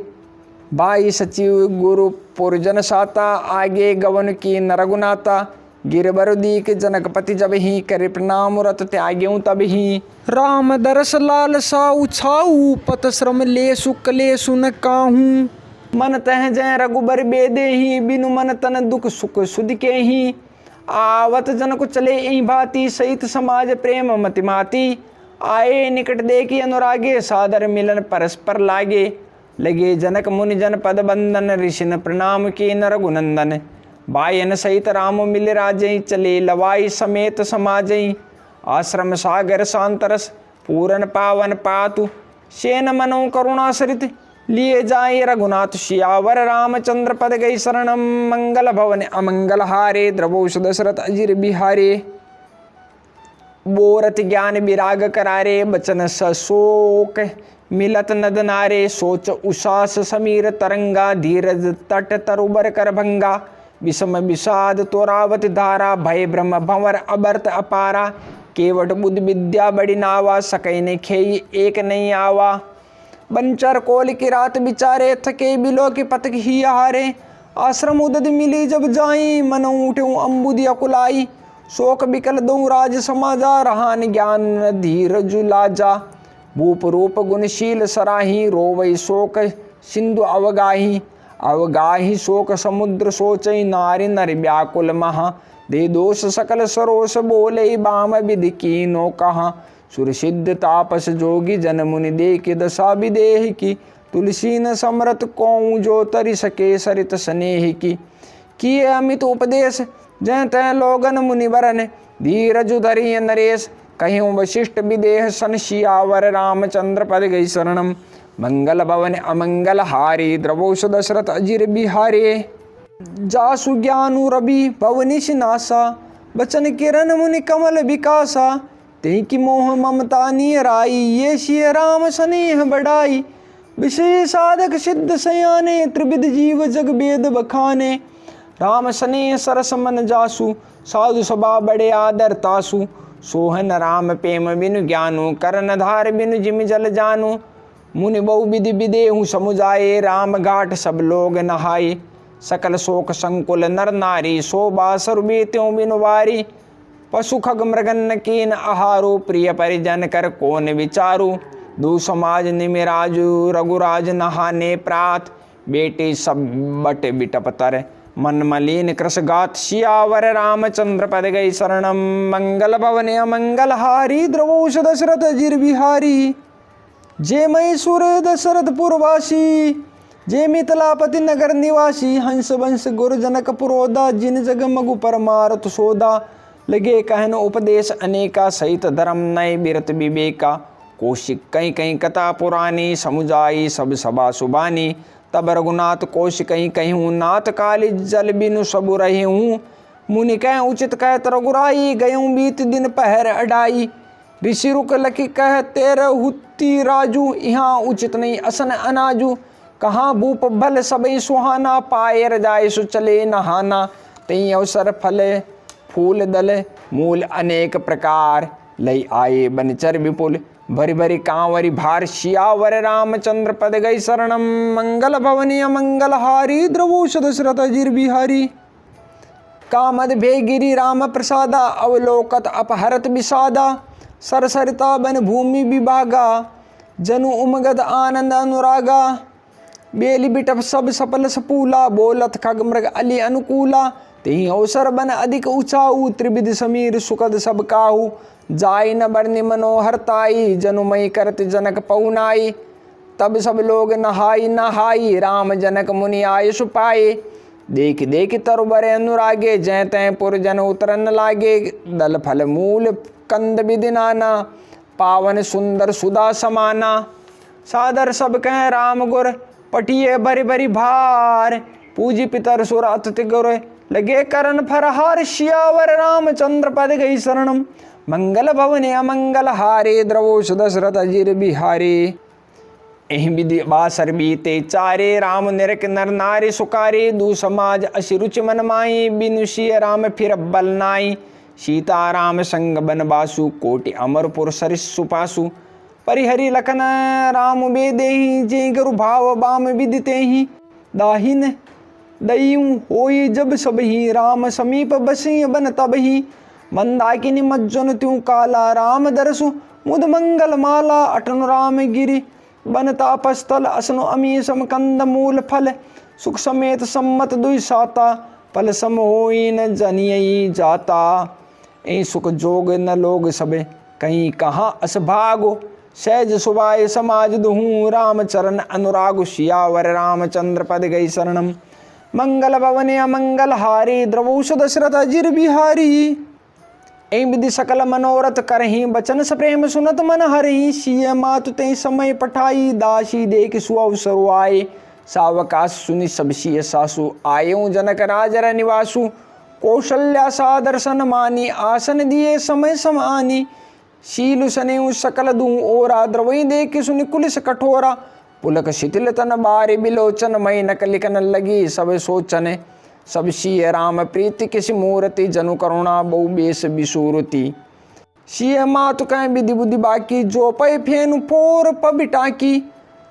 बाई सचिव गुरु पुरजन साता आगे गवन की नरगुनाता। गिरबर दीक जनकपति जब ही करे प्रणाम रत त्याग्यों तब ही। राम दरस लाल साऊ छाऊ पत श्रम ले सुख ले सुन काहूँ। मन तह जय रघुबर बेदे ही बिनु मन तन दुख सुख सुध के ही। आवत जन को चले ई भांति सहित समाज प्रेम मतिमाती। आए निकट देखी अनुरागे सादर मिलन परस्पर लागे। लगे जनक मुनि जन पद बंदन ऋषिन प्रणाम की रघुनंदन। बायन सहित राम मिल राजई चले लवाई समेत समाजई। आश्रम सागर सांतरस पूरन पावन पातु। सेन मनो करुणा सरित लिए जाए रघुनाथ। सियावर रामचंद्र पद गई शरणम मंगल भवन अमंगल हारे। द्रवोष दशरथ अजिर बिहारे। बोरत ज्ञान विराग करारे बचन सशोक मिलत नद नारे। सोच उषास समीर तरंगा धीरज तट तरुबर कर भंगा। विषम विषाद तोरावत धारा भय ब्रह्म भंवर अबर्त अपारा। केवट बुद्ध विद्या बड़ी नावा सकै ने खेई एक नहीं आवा। बंचर कोल की रात बिचारे थके बिलो के पतक ही हारे। आश्रम उदद मिली जब जाई मन उठूं अम्बुदी अकुलाई। शोक बिकल दो राज समाजा रहान ज्ञान धीरज लाजा। भूप रूप गुणशील सराही रोवई शोक सिंधु अवगाही। अवगाही शोक समुद्र सोचई नारी नर व्याकुल महा। दे दोष सकल सरोस बोले बाम विधि कीनो कहा। सुरसिद्ध तापस जोगी जन मुनि देख दशा विदेह की। तुलसी न समरत कौं जो तरि सके सरित स्नेह की। किए अमित उपदेश जय तय लोगन मुनिवरन। धीरज धरि नरेश कहीं वशिष्ठ विदेह सन। सियावर रामचंद्र पद गई शरणम मंगल भवन अमंगल हारी। द्रवोष दशरथ अजिर बिहारे। जासु ज्ञानु रवि भवनिश नासा। बचन किरण मुनि कमल विकासा। ते की मोह ममता नियराई ये सिय राम स्नेह बढ़ाई। विषय साधक सिद्ध सयाने त्रिविध जीव जग वेद बखाने। राम स्नेह सरस मन जासु साधु सभा बड़े आदर तासु। सोहन राम प्रेम बिनु ज्ञानु करण धार बिनु जिम जल जानू। मुनि बहु विधि विदेहु समुझाए राम घाट सब लोग नहाए। सकल शोक संकुल नर नारी शोभा सर्वे त्यों बिनु वारी। पशु खग मृगन कीन आहारो प्रिय परिजन कर कौन विचारू। दू समाज निमिराजु रघुराज नहाने प्रात। बेटे सब बट बिटपतर मन मलिन कृष गात। सियावर रामचंद्र पद गई शरणम मंगल भवन अमंगल हारी। द्रवोष दशरथ अजिर बिहारी। जे मई सुर दशरथ पुरवासी जे मिथिलापति नगर निवासी हंस वंश गुर जनक पुरोधा जिन जग मगु परमारथ सोधा लगे कहन उपदेश अनेका सहित धर्म नय बिरत विवेका कौशिक कहीं कहीं कथा पुरानी समुझाई सब सभा सुबानी तब रघुनाथ कौशिक कहीं कहीं नाथ काली जल बिनु सबु रहे हूँ मुनि कह उचित कहत रघुराई गयूं बीत दिन पहर अडाई ऋषि रुक लखी कह तेर हुती राजू यहाँ उचित नहीं असन अनाजू कहाँ भूप भल सबई सुहाना पाए रजाए सु चले नहाना तई अवसर फल फूल दल मूल अनेक प्रकार लई आए बनचर विपुल भरी भरी कांवरी भार शियावर रामचंद्र पद गई शरणम मंगल भवनीय मंगल हारी द्रवोष दशरथ अजीर बिहारी कामद भेगिरी राम प्रसादा अवलोकत अपहरत विषादा सरसरिता बन भूमि विभागा जनु उमगद आनंद अनुरागा बेली बिटप सब सफल सपूला बोलत खग मृग अली अनुकूला तेहि अवसर बन अधिक ऊंचाऊ त्रिविध समीर सुखद सब काहू जाय न बरनि मनोहरताई जनुमय करत जनक पहुनाई तब सब लोग नहाई नहाई राम जनक मुनि आय सुपाए देख देख तरुबरे अनुरागे जय तय पुर जन उतरन लागे दल फल मूल कंद विधि नाना पावन सुंदर सुधा समाना सादर सब कह राम गुर पटिए भरी भरी भार पूजी पितर सुर अतिथि गुर लगे करण फरहार शियावर रामचंद्र पद गई शरणम मंगल भवने अमंगल हारे द्रवोष दशरथ अजीर बिहारी एहि विधि बासर बीते चारे राम निरक नर नारी सुकारे दू समाज असी रुचि मन माई बिनु सिय राम फिर बल नाई सीता राम संग बन बासु कोटि अमरपुर सरिस सुपासु परिहरि लखन राम बेदेहि जे गुरु भाव बाम विदिते ही दाहिन दयू होई जब सबही राम समीप बसी बन तबही मंदाकिनी मज्जन त्यों काला राम दरसु मुद मंगल माला अटन राम गिरी बन तापस्थल असनु अमी सम कंद मूल फल सुख समेत सम्मत दुई साता पल सम होई न जनियई जाता ए सुख जोग न लोग सबे कहीं कहाँ असभागो सहज सुबाय समाज दुहूँ राम चरण अनुराग शियावर रामचंद्र पद गई शरणम मंगल भवने अमंगल हारी द्रवोष दशरथ अजीर बिहारी ऐ विधि सकल मनोरथ करही बचन सप्रेम सुनत मन हरही सिय मातु ते समय पठाई दासी देख सुअवसर आए सावकाश सुनि सब सिय सासु आयो जनक राजर निवासु कौशल्या सा दर्शन मानी आसन दिए समय समानी शील सने सकल दूं ओरा द्रवई देख सुनि कुलिस कठोरा पुलक शिथिल तन बारे बिलोचन मई नक लिखन लगी सब सोचन सब सिय राम प्रीति किसी मूर्ति जनु करुणा बहु बेस बिसूरती सिय मातु कह विधि बुद्धि बाकी जो पै फेनु पोर पबिटाकी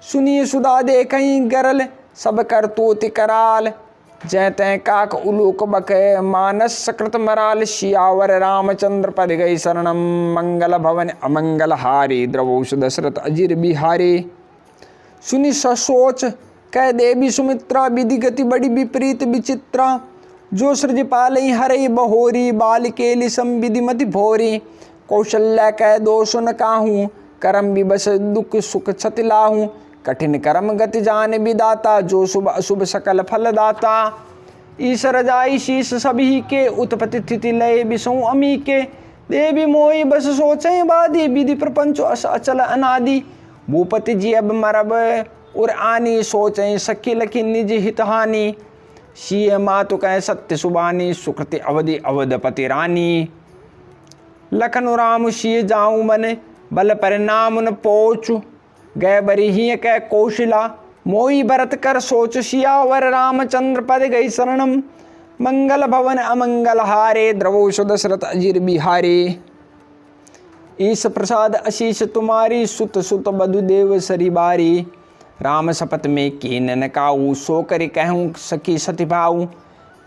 सुनिए सुधा दे कहीं गरल सब कर तोति कराल जय तय काक उलूक बके मानस सकृत मराल शियावर रामचंद्र पद गई शरणम मंगल भवन अमंगल हारी द्रवोष दशरथ अजीर बिहारी सुनि ससोच कह देवी सुमित्रा विधि गति बड़ी विपरीत विचित्रा जो सृज पालई हरई बहोरी बाल केली संविधि मति भोरी कौशल्या कह दोष न काहूँ करम विबस दुख सुख छति लाहूँ कठिन कर्म गति जान विदाता जो शुभ अशुभ सकल फल दाता ईश्वर जाई शीश सभी के उत्पत्ति स्थिति लय विषु अमी के देवी मोई बस सोचें बादी विधि प्रपंच अचल अनादि भूपति जी अब मरब उर आनी सोचें सखी लखी निज हितहानी सिय मातु कह सत्य सुबानी सुकृति अवधि अवधपति रानी लखन राम सिय जाऊँ मन बल परिणाम न पोचु गए बरी ही कह कौशिला मोई भरत कर सोच सियावर रामचंद्र पद गई शरणम मंगल भवन अमंगल हारे द्रवोष दशरथ अजीर बिहारी ईश प्रसाद आशीष तुम्हारी सुत सुत बधु देव सरी बारी राम शपथ में कीन न काऊ सो कर कहूँ सखी सति भाऊ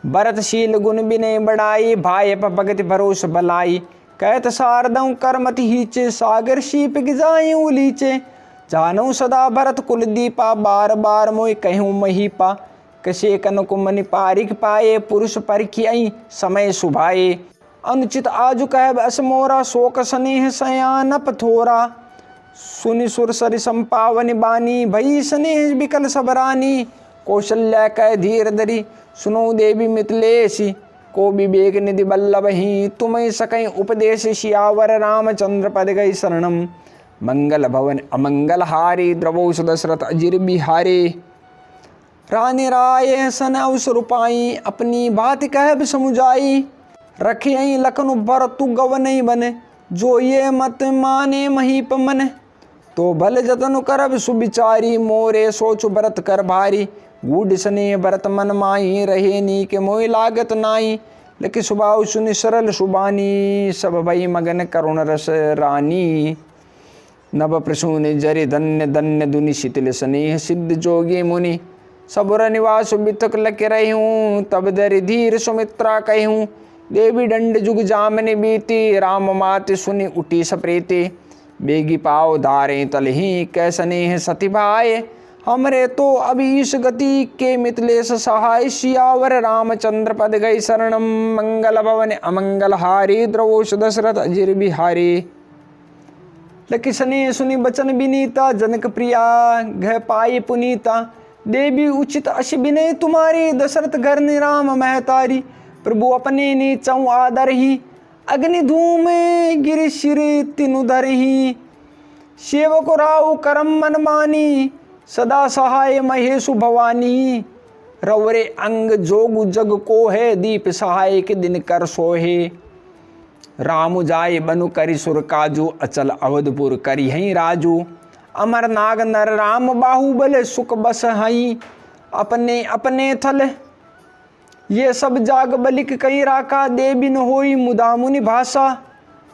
भरतशील गुण विनय बढ़ाई भाई भगति भरोस बलाई कहत शारदऊ करमति हीचे सागर शीप गिजाई उलीचे जानो सदा भरत कुल दीपा बार बार मोय कहूँ महीपा कसे कनक मनि पारिक पाए पुरुष परिखियई समय सुभाए अनुचित आजु कह अस मोरा शोक स्नेह सयान पथोरा सुनि सुरसरि संपावनि बानी, भई स्नेह बिकल सबरानी। कौशल्या कह धीर धरी, सुनो देवी मिथिलेशी, को विवेक निधि बल्लभ ही, तुम्हें सकई उपदेश। सियावर रामचंद्र पद गई शरणम, मंगल भवन अमंगल हारी। द्रवो सुदशरथ अजिर बिहारी, रानी राय सन अवसर पाई, अपनी बात कह समुझाई। रखियई लखन भरतु गवनई बने, जो ये मत माने महीप मन। तो भल जतन करब सुविचारी, मोरे सोच भरत कर भारी। गूढ़ स्नेह भरत मन माही, रहे नी के मोहि लागत नाई। लेकिन सुभाव सुनि सरल सुबानी, सब भई मगन करुण रस रानी। नभ प्रसून जरि धन्य धन्य दुनि, शिथिल स्नेह सिद्ध जोगी मुनि। सबुर निवास बितक लक रहूँ, तब धरि धीर सुमित्रा कहूँ। देवी दंड जुग जामनि बीती, राम मात सुनि उठी सप्रीति। बेगी पाव धारे तलही, कै स्नेह सति भाए। हमरे तो अभीष गति, के मिथिलेश सहाय। सियावर रामचंद्र पद गई शरणम, मंगल भवन अमंगल हारी। द्रवो दशरथ अजिर बिहारी, लखि स्नेह सुनि बचन विनीता। जनक प्रिया घ पाई पुनीता, देवी उचित अश विनय तुम्हारी। दशरथ घर निराम महतारी, प्रभु अपने नीचऊ आदर ही। अग्नि धूम गिरि शिर तिनु धरही, सेवक राव करम मन मानी। सदा सहाय महेशु भवानी, रवरे अंग जोग जग को है। दीप सहाय के दिन कर सोहे, राम जाय बनु करि सुर काजू। अचल अवधपुर करि हई राजू, अमर नाग नर राम बाहुबल। सुख बस हई अपने अपने थल, ये सब जाग बलिक कहीं राका। देवी न होई मुदा मुनि भाषा,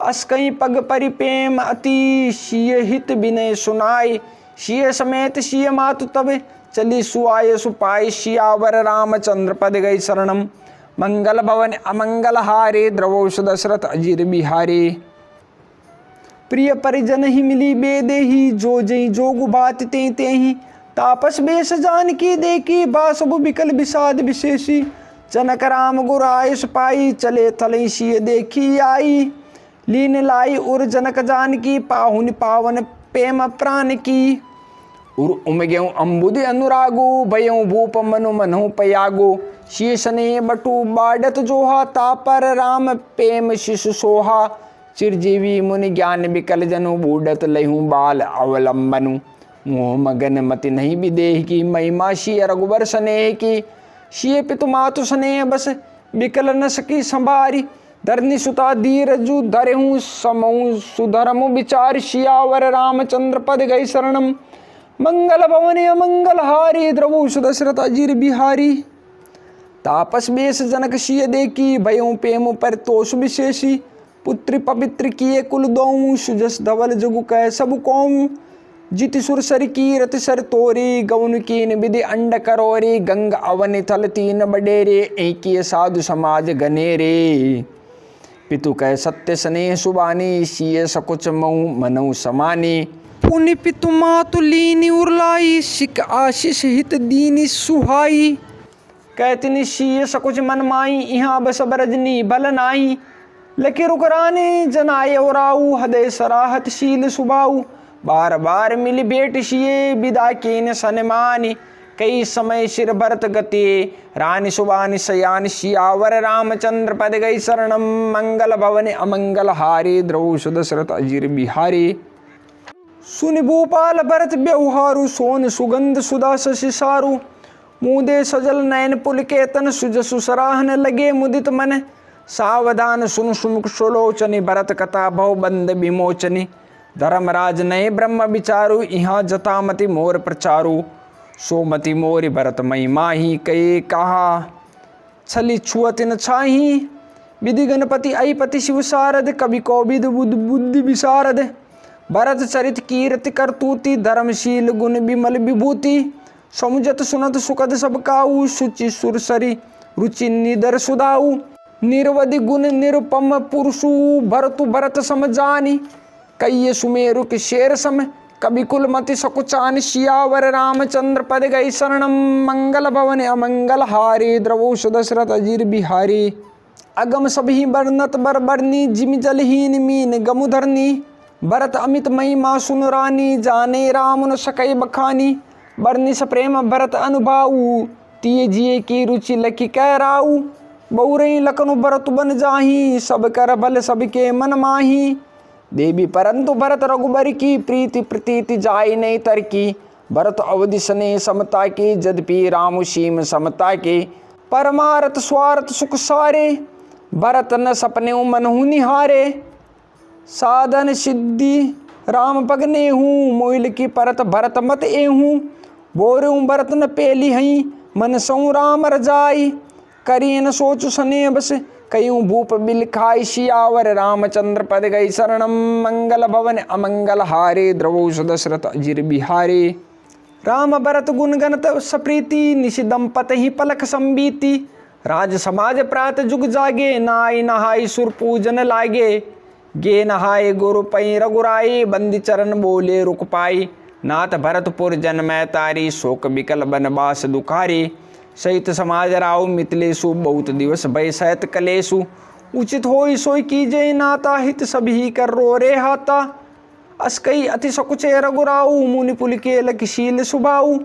अस कहीं पग परिपेम अति। सिय हित विनय सुनाई, सिय समेत सिय मातु तब। चली सुआय सुपाई, सियावर रामचंद्र पद गई शरणम, मंगल भवन अमंगल हारे। द्रवो दशरथ अजिर बिहारी, प्रिय परिजन ही मिली बेदे ही। जो जई जोगु बात ते ते ही, तापस बेस जान की देखी। बासबु बिकल विषाद विशेषी, जनक राम गुराय पाई। चले थलई सिय देखी आई, लीन लाई उर जनक जान की। पाहुन पावन प्रेम प्राण की, उर उमग्यऊ अम्बुदि अनुरागो। भयऊ भूप मनु मनहु पयागो, सिय स्नेह बटु बाडत जोहा। तापर राम प्रेम शिशु सोहा, चिरजीवी मुनि ज्ञान विकल जनु। बूढ़त लहू बाल अवलंबनु, मोह मगन मति नहीं विदेह की। महिमा सिय रघुबर स्नेह की, सिय पितु मातु स्नेह बस। विकल न सकी संभारी, धरनी सुता धीरजु धरहूँ। समहु सुधर्म विचार, सियावर रामचंद्र पद गई शरणम, मंगल भवन अमंगल हारी। द्रवो दशरथ अजिर बिहारी, तापस बेस जनक सिय देखी। भयऊ प्रेम पर तोष विशेषी, पुत्र पवित्र किए कुल दौं। सुजस धवल जगु कह सब कौं, जिति सुर सर की रति सर तोरी। गौन कीन विधि अंड करोरी, गंग अवन थल तीन बडेरे। एकीय साधु समाज गनेरे, पितु कह सत्य स्नेह सुबानी। सिय सकुच मऊ मनऊ समानी, पुनि पितु मातु लीनी उरलाई। सिक आशीष हित दीनी सुहाई, कहतनि सिय सकुच मन माई। यहाँ बस बरजनी बल नाई, लखि रुकराने जनाय ओराऊ। हृदय सराहत शील सुबाऊ, बार बार मिली भेट सिय। विदा कीन सनमानी, कई समय सिर भरत गति। रानी सुबानी सयान, सियावर रामचंद्र पद गई शरणम, मंगल भवन अमंगल हारी। द्रवो दशरथ अजिर बिहारी, सुनि भूपाल भरत व्यवहारु। सोन सुगंध सुधा शशि सारु, मुदे सजल नयन पुलकेतन। सुजसु सराहन लगे मुदित मन, सावधान सुन सुमुख सुलोचनि। भरत कथा भव बंद विमोचनि, धर्मराज नये ब्रह्म विचारु। यहाँ जतामति मोर प्रचारु, सोमति मोरि भरत मई माही। कहे कहा छली छुअति न छाही, विधि गणपति अहिपति शिव सारद। कवि कौविद बुद्ध बुद्धि विशारद, भरत चरित कीर्ति करतूति। धर्मशील गुण विमल विभूति, समुझत सुनत सुखद सब काऊ। शुचि सुरसरी रुचि निदर सुधाऊ, निर्वधि गुण निरुपम पुरुषु। भरतु भरत सम जानी, कई सुमेरु के शेर सम। कवि कुलमति सकुचान, सियावर रामचंद्र पद गई शरणम, मंगल भवन अमंगल हारी। द्रवो दशरथ अजिर बिहारी, अगम सभी बरनत बर बरनी। जिमि जलहीन मीन गमुधरनी, भरत अमित महिमा सुन रानी, जाने राम न सकै बखानी। बरनिस प्रेम भरत अनुभाऊ, तिये जिये की रुचि लखी कह राऊ। बहुरई लखनु भरत बन जाही, सब कर भल सबके मन माही। देवी परंतु भरत रघुबर की, प्रीति प्रतीति जाय नहीं तर की। भरत अवधि स्नेह समता के, यद्यपि राम सीम समता के। परमारथ स्वार्थ सुख सारे, भरत न सपने मनहु निहारे। साधन सिद्धि राम पगने हूँ, मोइल की परत भरत मत एहूँ। बोरूँ भरत न पेली हई, मन सऊ राम रजाई। करिए न सोचु स्नेह बस, कयूँ भूप बिल खाई। सियावर रामचंद्र पद गई शरणम, मंगल भवन अमंगल हारे। द्रवौ दशरथ अजिर बिहारे। राम भरत गुण गणत सप्रीति, निशि दंपत ही पलक संबीति। राज समाज प्रात जुग जागे, नाई नहाई सुर पूजन लागे। गे नहाए गुरु पै रघुराई, बंदी चरण बोले रुक पाई। नाथ भरतपुर जन्मै तारी, शोक बिकल बनवास दुखारी। सहित समाज राव मिथिलेशु, बहुत दिवस भय सहित कलेशु। उचित होई सोई कीजय नाता, हित सभी कर रो रे हाता। अस्कई अति सकुचे रघुराऊ, मुनि पुलिके लखशील सुभाऊ।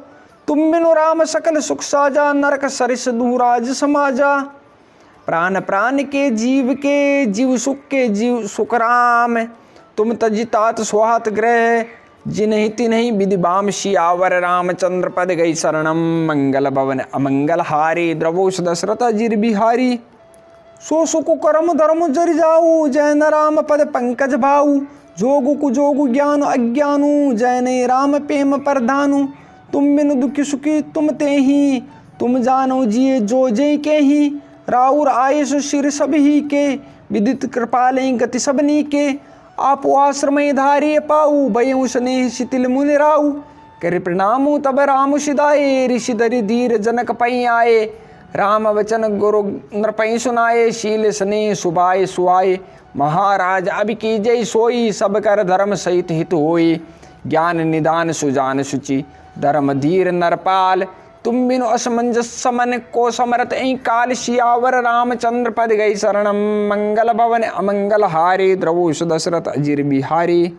तुम बिनु राम सकल सुख साजा, नरक सरिस दूराज समाजा। प्राण प्राण के जीव सुख के जीव सुख राम। तुम तजितात स्वाहत ग्रह, जिन्हि तिन्हि विधि बाम। सियावर रामचंद्र पद गई शरणम, मंगल भवन अमंगल हारी। द्रवौ दशरथ अजिर बिहारी। सो सुख करम धर्म जरि जाऊ, जैन राम पद पंकज भाऊ। जोगु कुजोगु ज्ञान अज्ञानु, जैन राम प्रेम प्रधानु। तुम बिनु दुखी सुखी तुम तेहि, तुम जानो जिये जो जय के ही। राउर आयुष शिर सबही के, विदित कृपालय गति सबनी के। आप आश्रम धारिय पाऊ, भयउ स्नेह शिथिल मुनि राऊ। कर प्रणामु तब राम सिधाए, ऋषि धरि धीर जनक पै आए। राम वचन गुरु नृपै सुनाए, शील स्नेह सुभाय सुहाए। महाराज अब कीजय सोई, सब कर धर्म सहित हित होई। ज्ञान निदान सुजान सुचि, धर्म धीर नरपाल। तुम बिनु असमंजस समन को समरत ऐ काल। सियावर रामचंद्र पद गई शरणम, मंगल भवन अमंगल हारे। द्रवौ दशरथ अजिर बिहारी।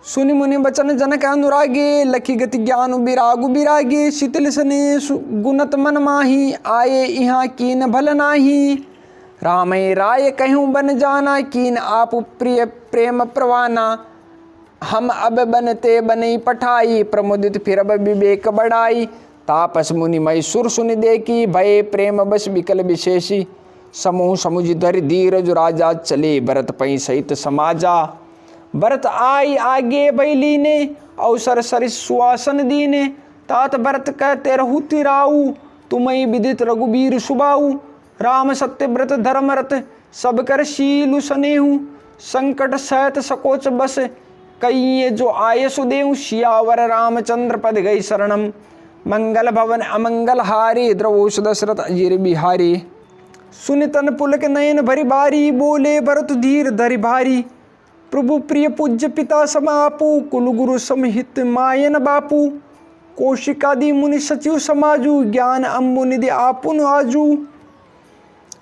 सुनि मुनि बचन जनक अनुरागे, लखी गति ज्ञान बिरागु बिरागे। शीतल स्नेह गुणत मन माही, आए यहाँ कीन भल नाही। रामय राय कहूँ बन जाना, कीन आप प्रिय प्रेम प्रवाना। हम अब बनते बनई पठाई, प्रमुदित फिर अब विवेक बढ़ाई। तापस मुनि मई सुर सुनि देखी, भय प्रेम बस विकल विशेषी। समूह समुझ धरि धीरज, राजा चले भरत पै सहित समाजा। भरत आई आगे बैली ने, अवसर सरिस सुआसन दीने। तात भरत कहते रहु तिराऊ, तुम्हें विदित रघुबीर सुबाऊ। राम सत्य व्रत धर्मरत, सब कर शीलु स्नेहु। संकट सहत सकोच बस, कई जो आय सुदेव। सियावर रामचंद्र पद गई शरणम, मंगल भवन अमंगल हारी। द्रवौ दशरथ अजिर बिहारी। सुनि तन पुलक नयन भरि बारी, बोले भरत धीर धरि भारी। प्रभु प्रिय पूज्य पिता समापू, कुल गुरु समहित मायन बापू। कौशिकादि मुनि सचिव समाजू, ज्ञान अम्बु निधि आपुन आजू।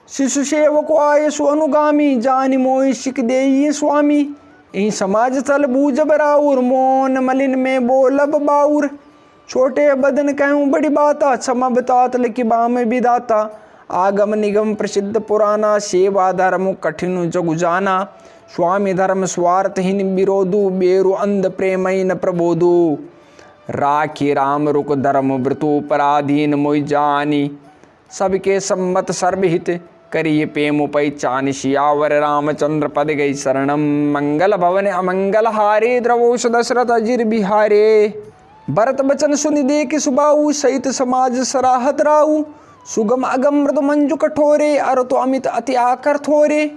शिशु सेवक आयसु अनुगामी, जानि मोहि सिख देई स्वामी। यही समाज तल बूझब राउर, मोन मलिन में बोलब बाउर। छोटे बदन कहूँ बड़ी बाता, क्षमा बतात लिखि बाम विदाता। आगम निगम प्रसिद्ध पुराना, सेवा धर्म कठिन जगु जाना। स्वामी धर्म स्वार्थहीन विरोधु, बेरु अंध प्रेमई न प्रबोधु। राखी राम रुक धर्म व्रतु, पराधीन मोहि जानी। सबके सम्मत सर्वहित, करिए प्रेम पैचान। सियावर रामचंद्र पद गई शरणम, मंगल भवन अमंगल हारे। द्रवौ दशरथ अजिर बिहारे। भरत बचन सुनि देख सुबाऊ, सहित समाज सराहत राऊ। सुगम अगम मृदु मंजु कठोरे, अरतु अमित अति आकर थोरे।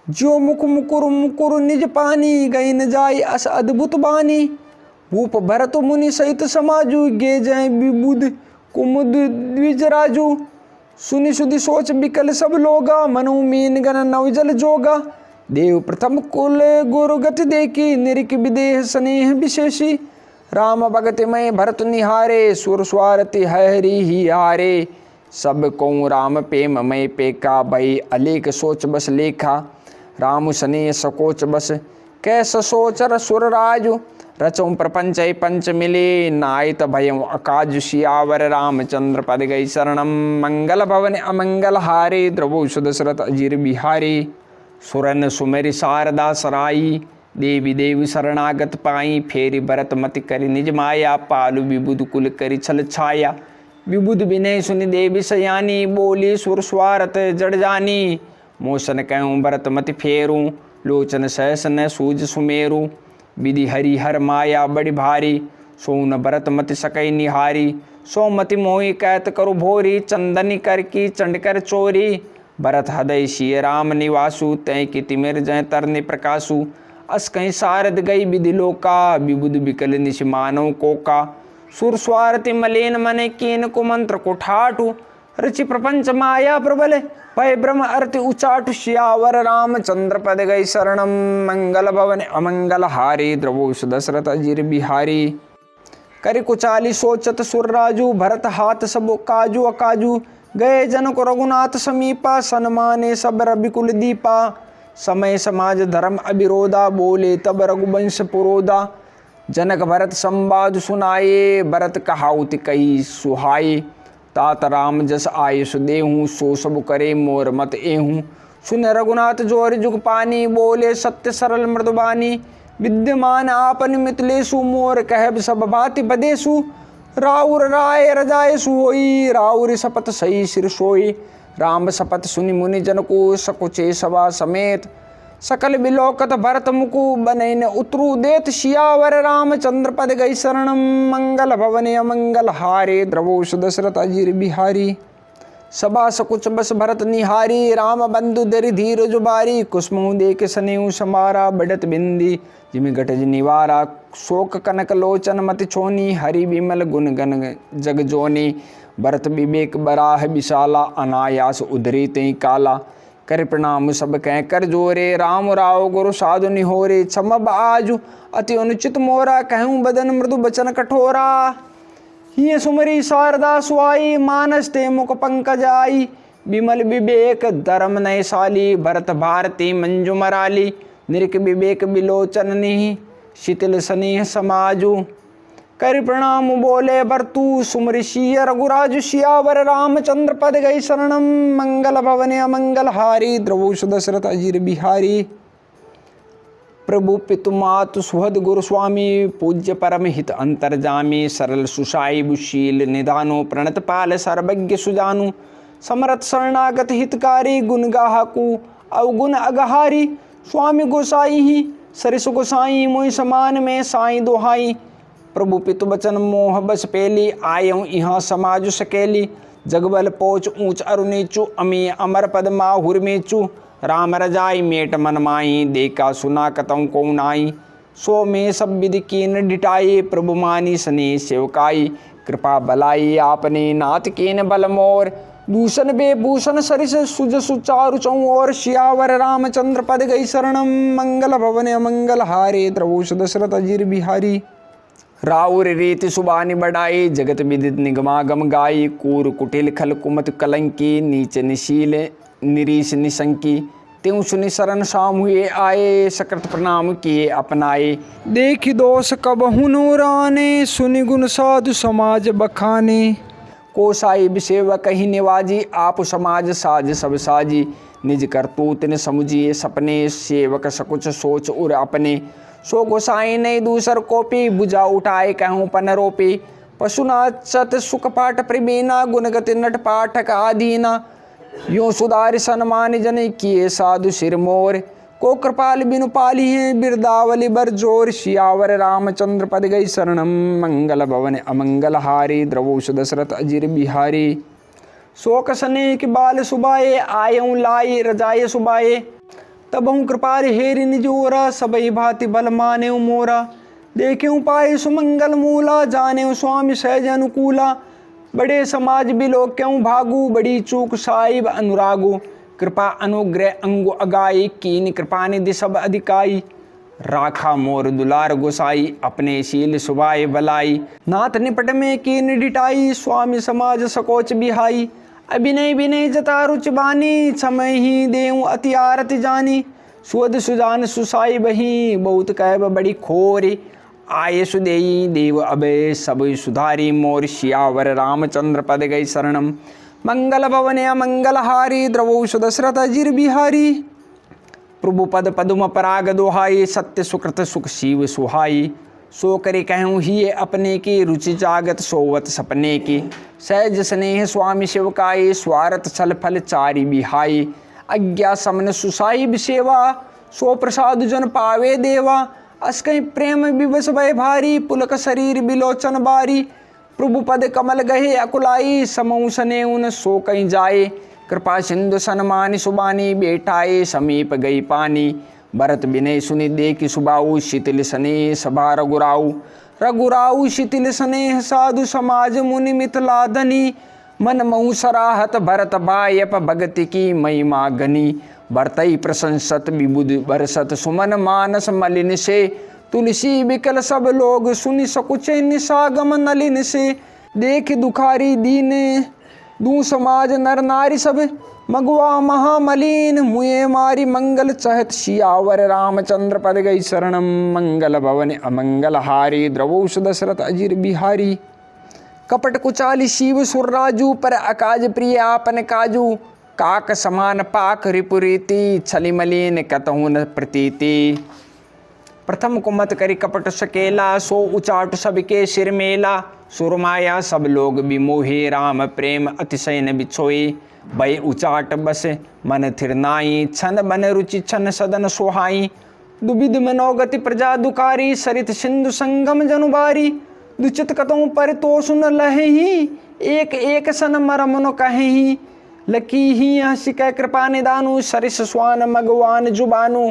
जो मुख मुकुर निज पानी, गई न जाय अस अद्भुत बानी। भूप भरत मुनि सहित समाजू, गे जय विबुध कुमुद द्विज राजू। सुनि सुधि सोच बिकल सब लोगा, मनु मीन गण नवजल जोगा। देव प्रथम कुल गुरु गति देखी, निरिक विदेह स्नेह विशेषी। राम भगत में भरत निहारे, सुर स्वारति हरि ही हारे। सब को राम प्रेम मय पेका, भई अलेख सोच बस लेखा। राम स्नेह सकोच बस, कैस सोचर सुर राजु रचों प्रपंच पंच मिले नायत भयं अकाजु सियावर रामचंद्र पद गई शरणम मंगल भवन अमंगल हारे द्रवो दशरथ अजीर बिहारी सुरन सुमेरी शारदा सराई देवी देवी शरणागत पाई फेरी भरत मति करी निज माया पालु विबुध कुल करी छल छाया विबुध विनय सुनि देवी सयानी बोली सुर स्वारत जड़ जानी मोशन कहूँ भरत मति फेरूं लोचन सहस न सूज सुमेरू विधि हरि हर माया बड़ी भारी सोन भरत मति सकई निहारी सोमति मोहि कैत करु भोरी चंदनी कर की चंड कर चोरी भरत हृदय सिय राम निवासु तय की तिमिर जय तरनि प्रकाशु अस कहीं सारद गई विधि लोका विबुध विकल निश मानव कोका सुर स्वारति मलेन मन कीन कुमंत्र को ठाटु रचि प्रपंच माया प्रबल भय ब्रह्म अर्ति उचाटु श्यावर रामचंद्र पद गई शरणम मंगल भवन अमंगल हारी द्रवो दशरथ अजीर बिहारी करि कुचाली सोचत सुर राजू भरत हाथ सब काजू अकाजू गए जन को रघुनाथ समीपा सन्माने सब रविकुल दीपा समय समाज धर्म अविरोधा बोले तब रघुवंश पुरोधा जनक भरत संवाद सुनाए भरत कहाउति कही सुहाए तात राम जस आयुष देहूँ सो सब करे मोर मत एहूँ सुन रघुनाथ जोर जुग पानी बोले सत्य सरल मृदुबानी विद्यमान आपन मितलेसु मोर कहब सब भाति बदेसु राउर राय रजायसु होई राउर सपत सही सिर सोई राम सपत सुनि मुनि जन को सकुचे सभा समेत सकल बिलोकत भरत मुकु बनैन उतरु देत सियावर रामचंद्र पद गई शरणम मंगल भवन अमंगल हारे द्रवो दशरथ अजीर बिहारी सभा सकुच बस भरत निहारी राम बंधु दरि धीर जुबारी कुसमु देख सनेऊ समारा बढ़त बिंदी जिमि घटज निवारा शोक कनक लोचन मति छोनी हरि विमल गुण गण जग जोनी भरत विवेक बराह विशाला अनायास उधरी तई काला कर प्रणाम सब कह कर जोरे राम राव गुरु साधु निहोरे क्षमब आजु अति अनुचित मोरा कहूँ बदन मृदु बचन कठोरा हिय सुमरी शारदा सुआई मानस ते मुख पंकज आई विमल विवेक धर्म नय साली भरत भारती मंजु मराली निरक विवेक बिलोचन निहि शीतल स्नेह समाजु कर प्रणाम बोले बरतु सुमरि सिय रघुराजु सियावर रामचंद्र पद गई शरणम मंगल भवन अमंगल हारी द्रवो दशरथ अजीर बिहारी प्रभु पितु मातु सुहद गुरु स्वामी पूज्य परम हित अंतर्जामी सरल सुशाई बुशील निदानो प्रणत पाल सर्वज्ञ सुजानु समरथ शरणागत हितकारी गुण गाहकु अवगुण अगहारी स्वामी गोसाई ही सरिस गोसाई मोहि समान में साई दोहाई प्रभु पितु बचन मोह बस पेली आयऊँ यहाँ समाज सकेली जगबल पोच ऊंच अरु नीचु अमी अमर पद माहुर मीचु राम रजाई मेट मन माई देखा सुना कतौ को नाई सो में सब विधि कीन डिटाई प्रभु मानी सने सेवकाई कृपा बलाई आपने नाथ कीन बल मोर दूषण बेभूषण सरिस सुज सुचारु चौर सियावर रामचंद्र पद गई शरणम मंगल भवन अमंगल हारे द्रवो दशरथ अजीर बिहारी राउर रीति सुबानी बढ़ाई जगत विदित निगमागम गाई कूर कुटिल खल कुमत कलंकी नीच निशील निरीश निशंकी त्यों सुनि शरण शाम हुए आए सकृत प्रणाम किए अपनाए देखि दोष कब हुनूराने सुनि गुण साधु समाज बखाने कोसाई बिसेव कही निवाजी आप समाज साज सब साजी निज करतूत न समुझिए सपने सेवक सकुच सोच उर अपने सो गोसाई ने दूसर कोपी बुझा उठाए कहूँ पन रोपी पशुनाचत सुख पाठ प्रवीणा गुणगति नट पाठक आदीना यूँ सुधार सन्मान जन किए साधु सिर मोर को कृपाल बिनु पाली है बिरदावली बर जोर सियावर रामचंद्र पद गई शरणम मंगल भवन अमंगल हारी द्रवो दशरथ अजीर बिहारी शोक सने के बाल सुबाए आयऊँ लाई रजाए सुबाए तबहु कृपाल हेरि निजोरा सबई भांति बल माने मोरा देखे पाए सुमंगल मूला जाने स्वामी सहज अनुकूला बड़े समाज बिलो क्यों भागु बड़ी चूक साहिब अनुरागु कृपा अनुग्रह अंगु अगाई कीन कृपा निधि सब अधिकाई राखा मोर दुलार गोसाई अपने शील सुभाए बलाई नाथ निपट में कीन डिटाई स्वामी समाज सकोच बिहाई अभिनय विनय जता रुच बानी समय ही देऊँ अति आरत जानी सुअद सुजान सुसाई बही, बहुत कहब बड़ी खोरी। आये सुदेई देव अबे सब सुधारी, मोर सियावर रामचंद्र पद गई शरणम। मंगल भवन अमंगलहारी, द्रवौ दशरथ अजिर बिहारी। प्रभु पद पदुम पराग दोहाई, सत्य सुकृत सुख शिव सुहाई। सो करे कहूँ ही अपने की, रुचि जागत सोवत सपने की। सहज स्नेह स्वामी शिव काई, स्वार्थ छल फल चारि बिहाई। अज्ञा समन सुसाई सेवा, सो प्रसाद जन पावे देवा। अस कहीं प्रेम विवश भय भारी, पुलक शरीर बिलोचन बारी। प्रभु पद कमल गहे अकुलाई, समऊ सने उन सो कहीं जाए। कृपा सिंधु सनमानि सुबानी, बेटाए समीप गई पानी। भरत विनय सुनि देखि सुबाऊ, शीतल स्नेह सभा रघुराऊ। रघुराऊ शीतल स्नेह साधु समाज, मुनि मिथिला धनी। मन मऊ सराहत भरत बायप, भगति की महिमा गनी। भरतई प्रशंसत विबुध बरसत, सुमन मानस मलिन से। तुलसी बिकल सब लोग, सुनि सकुचे निसागम नलिन से। देख दुखारी दीन दू समाज, नर नारी सब मगवा महामलिन। मुए मारी मंगल चहत, सियावर रामचंद्र पद गई शरणम। मंगल भवन अमंगलहारी, द्रवौ दशरथ अजिर बिहारी। कपट कुचाली शिव सुरराजू, पर अकाज प्रिय आपन काजू। काक समान पाक रिपुरीति, छली मलिन कतहु न प्रतीति। प्रथम कुमत करी कपट सकेला, सो उचाट सबके सिर मेला। सुरमाया सब लोग विमोहे, राम प्रेम अतिशय न बिछोई। भय उचाट बस मन थिर नाई, छन बन रुचि छन सदन सोहाई। दुविध मनोगति प्रजा दुकारी, सरित सिंधु संगम जनुबारी। दुचित कतहु पर तो सुन लहेही, एक एक सन मरमनो कहेही। लकी ही हंसी कै कृपा निदानु, सरिस स्वान मगवान जुबानु।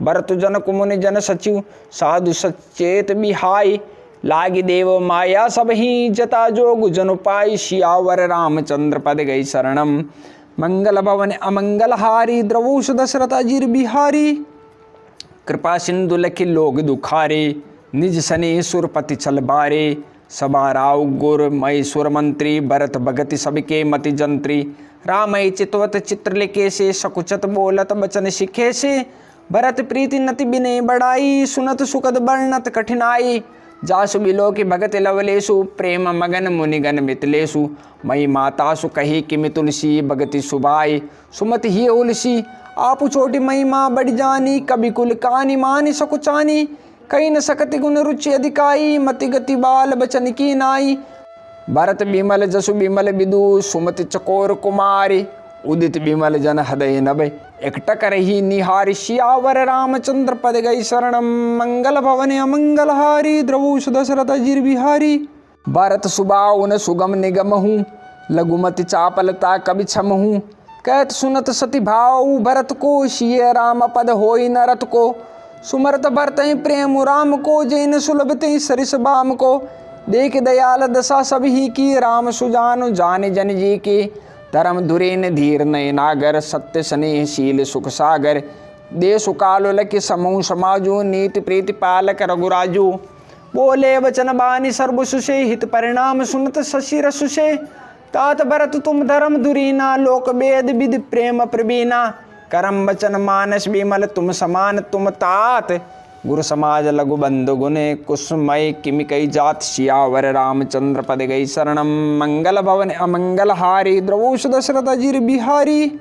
भरत जन कुमुनि जन सचिव, साधु सचेत बिहाई। लागी देव माया सब ही, जता जोग जनु पाई। सियावर रामचंद्र पद गई शरणम। मंगल भवन अमंगलहारी, द्रवौ दशरथ अजिर बिहारी। कृपा सिंधु लखि लोग दुखारे, निज सने सुरपति चल बारे। सभा राव गुर मय सुर मंत्री, भरत भगति सबके मति जंत्री। रामय चितवत चित्र लिखे से, सकुचत बोलत बचन सिखे से। भरत प्रीति नति बिने बढ़ाई, सुनत सुखद वर्णत कठिनाई। जासु बिलो की भगत लवलेशु, प्रेम मगन मुनिगन मितलेशु। मई मातासु कही किमि तुलसी, भगति सुबाई सुमति ही उलसी। आपु छोटी महिमा बढ़ जानी, कभी कुल कानी मानी सकुचानी। कहीं न सकति गुण रुचि अधिकाई, मति गति बाल बचन की नाई। भरत बिमल जसु बिमल विदु, सुमति चकोर कुमारी। उदित बिमल जन हृदय नभय, एकटक रही निहारी। सियावर रामचंद्र पद गई शरणम। मंगल भवन अमंगलहारी, द्रवौ दशरथ अजिर बिहारी। भरत सुबाउन सुगम निगमहु, लघुमति चापलता कवि छमहु। कहत सुनत सति भाव भरत को, सिय राम पद होई नरत को। सुमरत भरत प्रेम राम को, जैन सुलभते सरिस बाम को। देख दयाल दशा सभी की, राम सुजानु जान जन जी की। धर्म धुरेन धीर नय नागर, सत्य स्नेह शील सुख सागर। देशु कालो लखि समूह समाजु, नीति प्रीति पालक रघुराजु। बोले वचन बानी सर्व सुषे, हित परिणाम सुनत शशि रसुषे। तात भरत तुम धर्म धुरीना, लोक वेद विधि प्रेम प्रवीणा। करम वचन मानस विमल तुम समान, तुम तात। गुरु समाज लघु बंधु गुने, कुसुमय किमि कई जात। सियावर रामचंद्र पद गई शरणम। मंगल भवन अमंगलहारी, द्रवौ दशरथ अजिर बिहारी।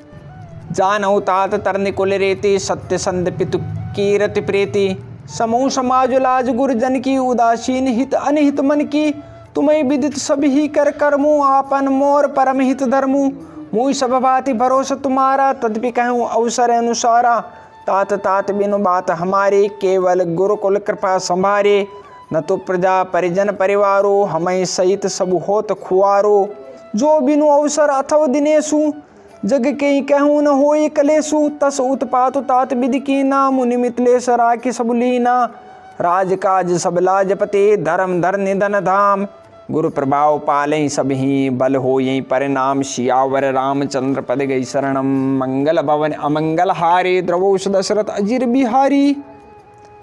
जानौ तात तरनि कुल रेति, सत्य संध पितु कीरति प्रीति। समूह समाज लाज गुरजन की, उदासीन हित अनहित मन की। तुम्हें विदित सभी कर कर्मु, आपन मोर परम हित धर्मु। मुई सब भांति भरोसा तुम्हारा, तदपि कहूँ अवसर अनुसारा। तात तात बिनु बात हमारी, केवल गुरुकुल कृपा संभारे। न तो प्रजा परिजन परिवारो, हमें सहित सब होत खुआरो। जो बिनु अवसर अथव दिनेशु, जग के कहूँ न होई कलेशु। तस उत्पात तात विधि कीना, मुनि मिथिलेश राखि सब लीना। राजकाज सब लाजपते, धर्म धर निधन धाम। गुरु प्रभाव पालें सबही, बल हो यही परिणाम। सियावर रामचंद्र पद गई शरणम। मंगल भवन अमंगलहारी, द्रवौ दशरथ अजिर बिहारी।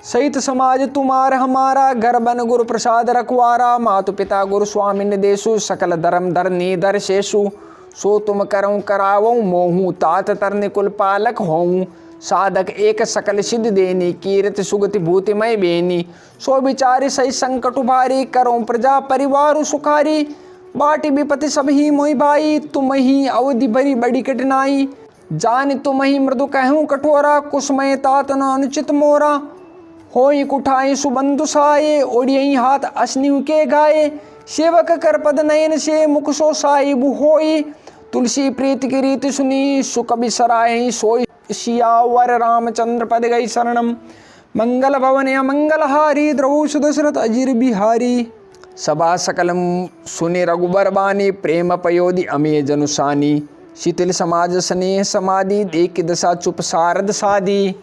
सहित समाज तुम्हार हमारा, घर बन गुरु प्रसाद रखवारा। मातु पिता गुरु स्वामी निदेशु, सकल धर्म धर निधर शेषु। सो तुम करऊँ करावऊँ मोहूँ, तात तरनि कुल पालक होऊँ। साधक एक सकल सिद्ध देनी, कीरत सुगति भूतिमय बेनी। सो विचारी सही संकट उभारी, करो प्रजा परिवार सुखारी। बाटी विपति सब ही मोहि भाई, तुम ही अवधि भरी बड़ी कठिनाई। जान तुम ही मृदु कहूँ कठोरा, कुसमय तात न अनुचित मोरा। होई कुठाई सुबंधु साये, ओढ़ियई हाथ असनिव के गाये। सेवक कर पद नयन से, मुख सो साहिब होई। तुलसी प्रीति की रीति सुनी, सुख बिसराहि सोई। सियावर रामचंद्र पद गई शरणम। मंगल भवन अमंगल हारी, द्रवहु दशरथ अजिर बिहारी। सभा सकलम सुने रघुबर बानी, प्रेम पयोधि अमे जनुसानी। शीतल समाज स्नेह समाधि, देख दशा चुप सारद साधी।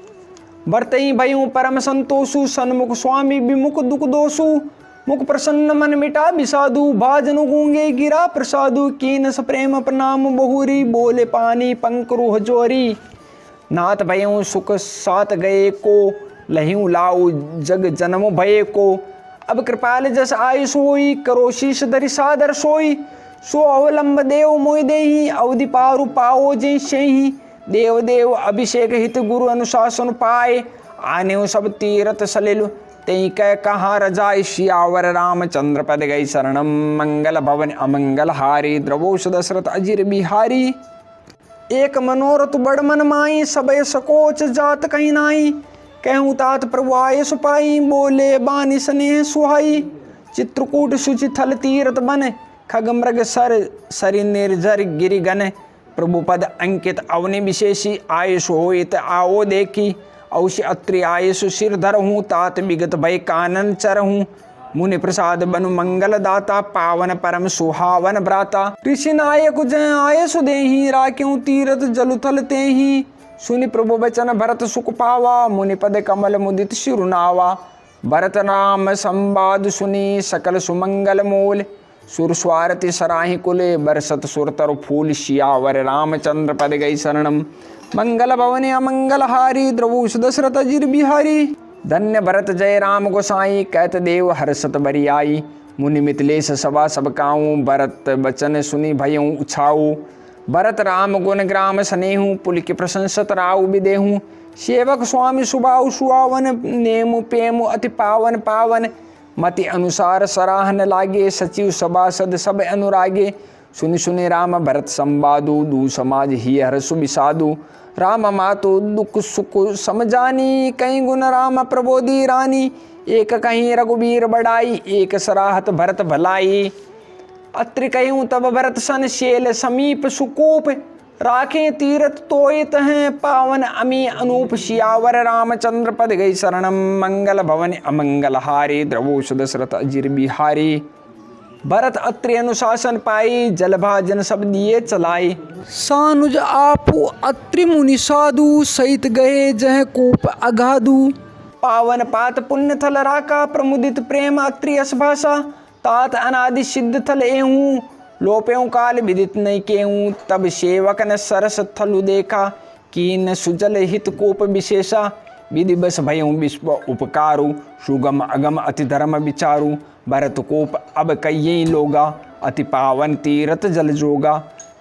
बरतई भयू परम संतोषु, सन्मुख स्वामी विमुख दुख दोषु। मुख प्रसन्न मन मिटा बिसाधु, भाजनु गूंगे गिरा प्रसादु। कीनस प्रेम प्रणाम बहुरी, बोले पानी पंकरु हजोरी। नाथ भयऊ सुख सात गए को, लहिऊ लाऊ जग जन्म भये को। अब कृपाल जस आय सोई, करो शीश धरि सादर सोई। सो अवलंब देव मोहि देहि, अवधि पारु पाओ जय सेहि। देव देव अभिषेक हित गुरु अनुशासन पाए, आने सब तीरथ सलिलु तेई कह कहाँ रजाई। सियावर रामचंद्र पद गई शरणम। मंगल भवन अमंगल हारी, द्रवोष दशरथ अजिर बिहारी। एक मनोरथ बड़ मन माई, सबय सकोच जात कहीं नाई। कहूँ तात प्रभु आये सुपाई, बोले बानी स्नेह सुहाई। चित्रकूट शुचि थल तीरथ बन, खग मृग सर सरि निर्जर गिरिगन। प्रभु पद अंकित अवनि विशेषी, आयुष होइत आओ देखी। औषि अत्रि आयुष सिर धरहूँ, तात विगत भय कानन चरहूँ। मुनि प्रसाद बनु मंगल दाता, पावन परम सुहावन भ्राता। ऋषि नायक जय आयुष देहि, राख्यूं तीरथ जलुथल तेहि। सुनि प्रभु बचन भरत सुख पावा, मुनि पद कमल मुदित शिरुनावा। भरत नाम संवाद सुनी, सकल सुमंगल मूल। सुर स्वारति सराहि कुले, बरसत सुर तरु फूल। सियावर रामचंद्र पद गई शरणम। मंगल भवन अमंगल हारी, द्रवहु दशरथ अजिर बिहारी। धन्य भरत जय राम गोसाई, कहत देव हर्षत बरि आई। मुनि मिथिलेश सभा सब काऊँ, भरत बचन सुनि भयऊँ उछाऊ। भरत राम गुण ग्राम स्नेहु, पुलक प्रशंसत राउ विदेहु। सेवक स्वामी सुबाहु सुहावन, नेमु पेमु अति पावन पावन। मति अनुसार सराहन लागे, सचिव सभासद सब अनुरागे। सुनि सुनि राम भरत संवादु, दू समाज ही हरसु बिसादु। राम मातु दुख सुख समझानी, कहीं गुण राम प्रबोधि रानी। एक कहीं रघुबीर बड़ाई, एक सराहत भरत भलाई। अत्रि कहूँ तब भरत सन, शेल समीप सुकूप। राखें तीरथ तोयत हैं, पावन अमी अनूप। सियावर रामचंद्र पद गई शरणम। मंगल भवन अमंगल हारी, द्रवोष दशरथ अजिर बिहारी। भरत अत्रि अनुशासन पाई, जलभाजन सब दिए चलाई। सानुज आपु अत्रि मुनि साधु, सहित गए जह कूप अगाधु। पावन पात पुण्य थल राका, प्रमुदित प्रेम अत्रि यश भाषा। तात अनादि सिद्ध थल एहूँ, लोपेऊ काल विदित नहीं केहूँ। तब सेवक न सरस थलु देखा, कीन सुजल हित कोप विशेषा। विधि बस भयऊ विश्व उपकारू, सुगम अगम अति धर्म विचारू। भरत कोप अब कई लोगा, अति पावन तीरथ जल जोगा।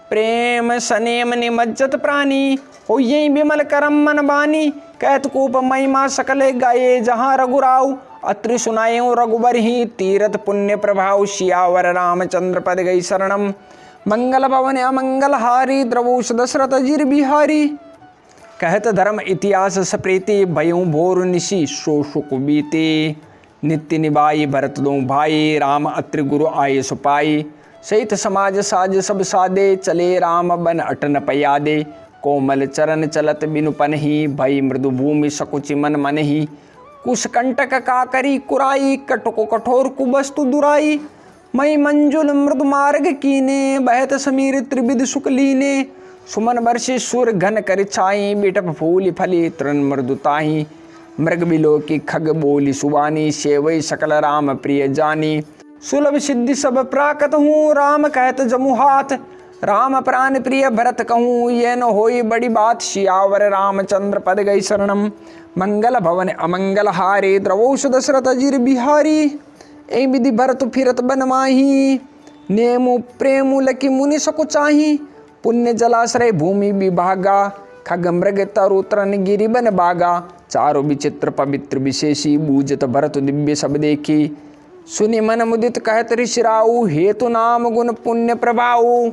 प्रेम सनेम निमज्जत प्राणी, हो यही विमल करम मन बानी। कहत कोप महिमा सकल गाये, जहाँ रघुराऊ। अत्रि सुनाएं रघुबर ही, तीरथ पुण्य प्रभाव। सियावर रामचंद्र पद गई शरणम। मंगल भवन अमंगल हारी, द्रवोष दशरथ अजिर बिहारी। कहत धर्म इतिहास सप्रीति, भयऊ भोर निशि सो सुख बीते। नित्य निभाई भरत दो भाई, राम अत्रि गुरु आये सुपाई। सहित समाज साज सब सादे, चले राम बन अटन पयादे। कोमल चरण चलत बिनु पनहि, भई मृदु भूमि सकुचि मन मनहि। कुश कंटक काकरी कुराई, कटको कठोर कुबस्तु दुराई। मई मंजुल मृदु मार्ग कीने, बहत समीर त्रिविध सुख लीने। सुमन वर्षि सुर घन कर छाई, बिटप फूल फली तृण मृदुताही। मृग बिलो की खग बोली सुबानी, सेवई सकल राम प्रिय जानी। सुलभ सिद्धि सब प्राकत हूँ, राम कहत जमु हाथ। राम प्राण प्रिय भरत कहूँ, ये न होई बड़ी बात। सियावर रामचंद्र पद गई शरणम। मंगल भवन अमंगल हारे, द्रवोष दशरथ अजिर बिहारी। ए विधि भरत फिरत बन माही, नेमु प्रेमु लकी मुनि सकु चाही। पुण्य जलाश्रय भूमि विभागा, खग मृग तरु तरण गिरि बन बागा, चारों विचित्र पवित्र विशेषी, बूझत भरत दिव्य सब देखी। सुनि मन मुदित कहत ऋषिराऊ, हेतु नाम गुण पुण्य प्रभाऊ।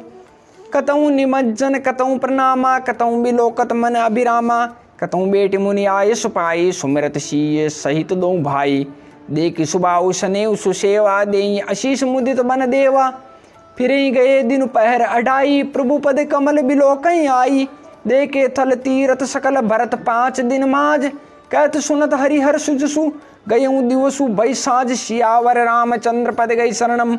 कतहु निमज्जन कतहु प्रणामा, कतहु बिलोकत मन अभिरामा। कतहु बेटी मुनि आय सुपाई, सुमिरत सीय सहित दो भाई। देख सुबाऊ सनेव सुसेवा, देई आशीष मुदित बन देवा। फिर गए दिन पहर अढ़ाई, प्रभु पद कमल बिलोकई आई। देखे थल तीरथ सकल भरत 5 दिन माज, कहत सुनत हरिहर सुजसु। गयऊ दिवसु भई साज, सियावर रामचंद्र पद गई शरणम।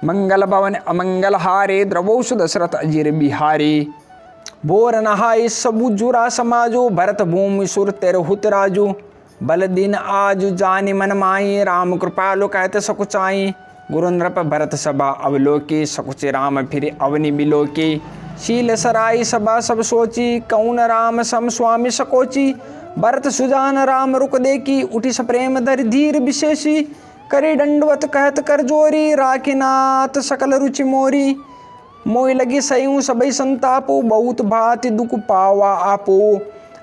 मंगल भवन अमंगल हारे, द्रवोसु दशरथ अजीर बिहारी। बोर नहाय सबु जुरा समाजो, भरत भूमि सुर तेरहुत राजू। बल दिन आजु जानि मन माही, राम कृपालु कहत सकुचाई। गुरु नृप भरत सभा अवलोकी, सकुच राम फिर अवनि बिलोकी। शील सराई सभा सब सोची, कौन राम सम स्वामी सकोची। भरत सुजान राम रुक देखी, उठी सप्रेम धर धीर विशेषी। करे दंडवत कहत कर जोरी, राखीनाथ सकल रुचि मोरी। मोहि लगी सयूं सबई संतापो, बहुत भांति दुख पावा आपो।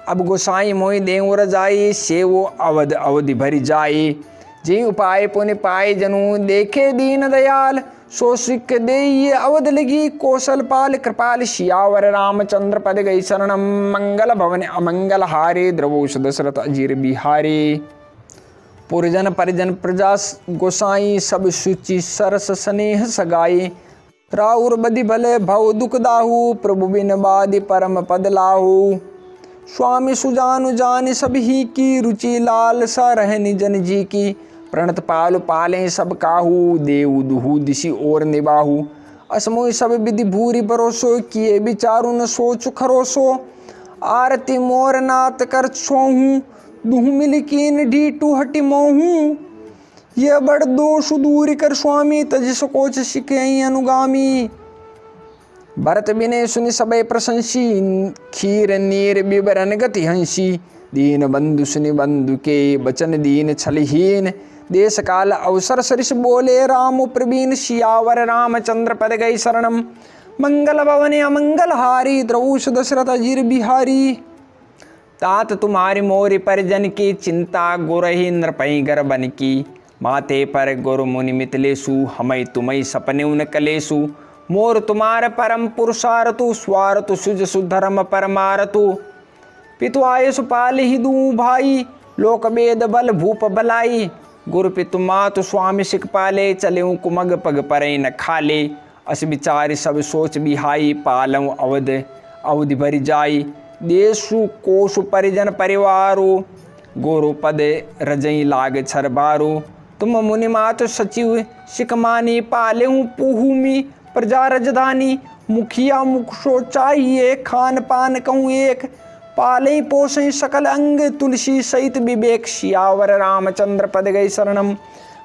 अब गोसाई मोहि देव रजाई, सेवो अवध अवधि भरि जाई। जे उपाय पुनि पाए जनु, देखे दीन दयाल। सो सिख देय अवध लगी, कौशल पाल कृपाल। सियावर रामचंद्र पद गई शरणम। मंगल भवन अमंगल हारे, द्रवोस दशरथ अजीर बिहारी। पुरजन परिजन प्रजा गोसाई, सब सुचि सरस स्नेह सगाई। राउर बदि भले भव दुख दाहू, प्रभु बिन बादि परम पद लाहू। स्वामी सुजानु जानि सब ही की, रुचि लाल सा रहनि जन जी की। प्रणत पालु पालें सब काहू, देव दुहु दिशि और निबाहू। असमोहि सब विधि भूरि भरोसो, किए विचारु न सोच खरोसो। आरती मोर नाथ कर छोहूँ, दुहु मिल कीन ढीटू हटि मोहूँ। ये बड़ दोष दूर कर स्वामी, तज सकोच सिखे अनुगामी। भरत बिने सुनि सबे प्रशंसी, खीर नीर बिबरन गति हंसी। दीन बंधु सुनि बंधु के, बचन दीन छलहीन। देश काल अवसर सरिस बोले, राम प्रवीण। सियावर रामचंद्र पद गई शरणम। मंगल भवन अमंगल हारी, द्रवोस दशरथ अजीर बिहारी। तात तुम्हारी मोरि परिजन की, चिंता गुरहि नृपहि गर बन की। माते पर गुरु मुनि मितलेसु, हमई तुमई सपने उन कलेसु। मोर तुम्हार परम पुरुषारतु, स्वारतु सुजसु धर्म परमारतु। पितु आयुषु पाल ही दूँ भाई, लोक वेद बल भूप बलाई। गुरु पितु मातु स्वामी सिख पाले, चलेऊँ कुमग पग परई न खाले। अस विचारि सब सोच बिहाई, पालऊँ अवध अवधि भरि जाई। देशु कोशु परिजन परिवारो, गुरु पद रजई लाग छरबारो। तुम मुनि मातु सचिव सिख मानी, पालेहूँ पुहूमि प्रजा रजधानी। मुखिया मुख सो चाहिए, खान पान कहूँ एक। पाले पोषे सकल अंग, तुलसी सहित विवेक। सियावर रामचंद्र पद गई शरणम।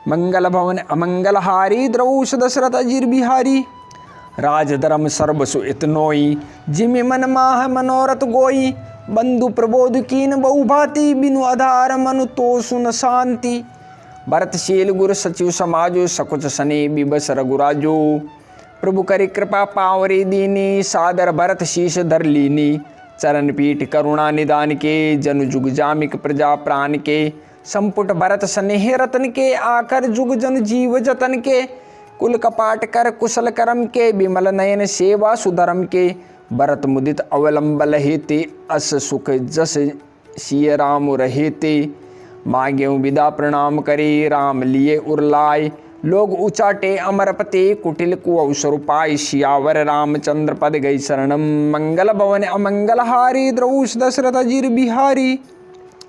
मंगल भवन अमंगल हारी, द्रवोस दशरथ अजीर बिहारी। राज धर्म सर्वसु इतनोई, जिमि मन माह मनोरथ गोई। बंधु प्रबोध कीन बहु भांति, बिनु आधार मनु तो सुन शांति। भरतशील गुरु सचिव समाजो, सकुच सने बिबस रघुराजो। प्रभु करि कृपा पावरी दीनी, सादर भरत शीश धर लीनी। चरण पीठ करुणा निदान के, जनु जुग जामिक प्रजा प्राण के। संपुट भरत स्नेह रतन के, आकर जुग जन जीव जतन के। कुल कपाट कर कुशल करम के, विमल नयन सेवा सुधर्म के। भरत मुदित अवलंबल हेते, अस सुख जस सिय राम रहेते। मांग्यऊ विदा प्रणाम करे, राम लिए उरलाय। लोग उचाटे अमरपते, कुटिल को अवसर पाय। सियावर रामचंद्र पद गई शरणम। मंगल भवन अमंगल हारी, द्रवोस दशरथ अजीर बिहारी।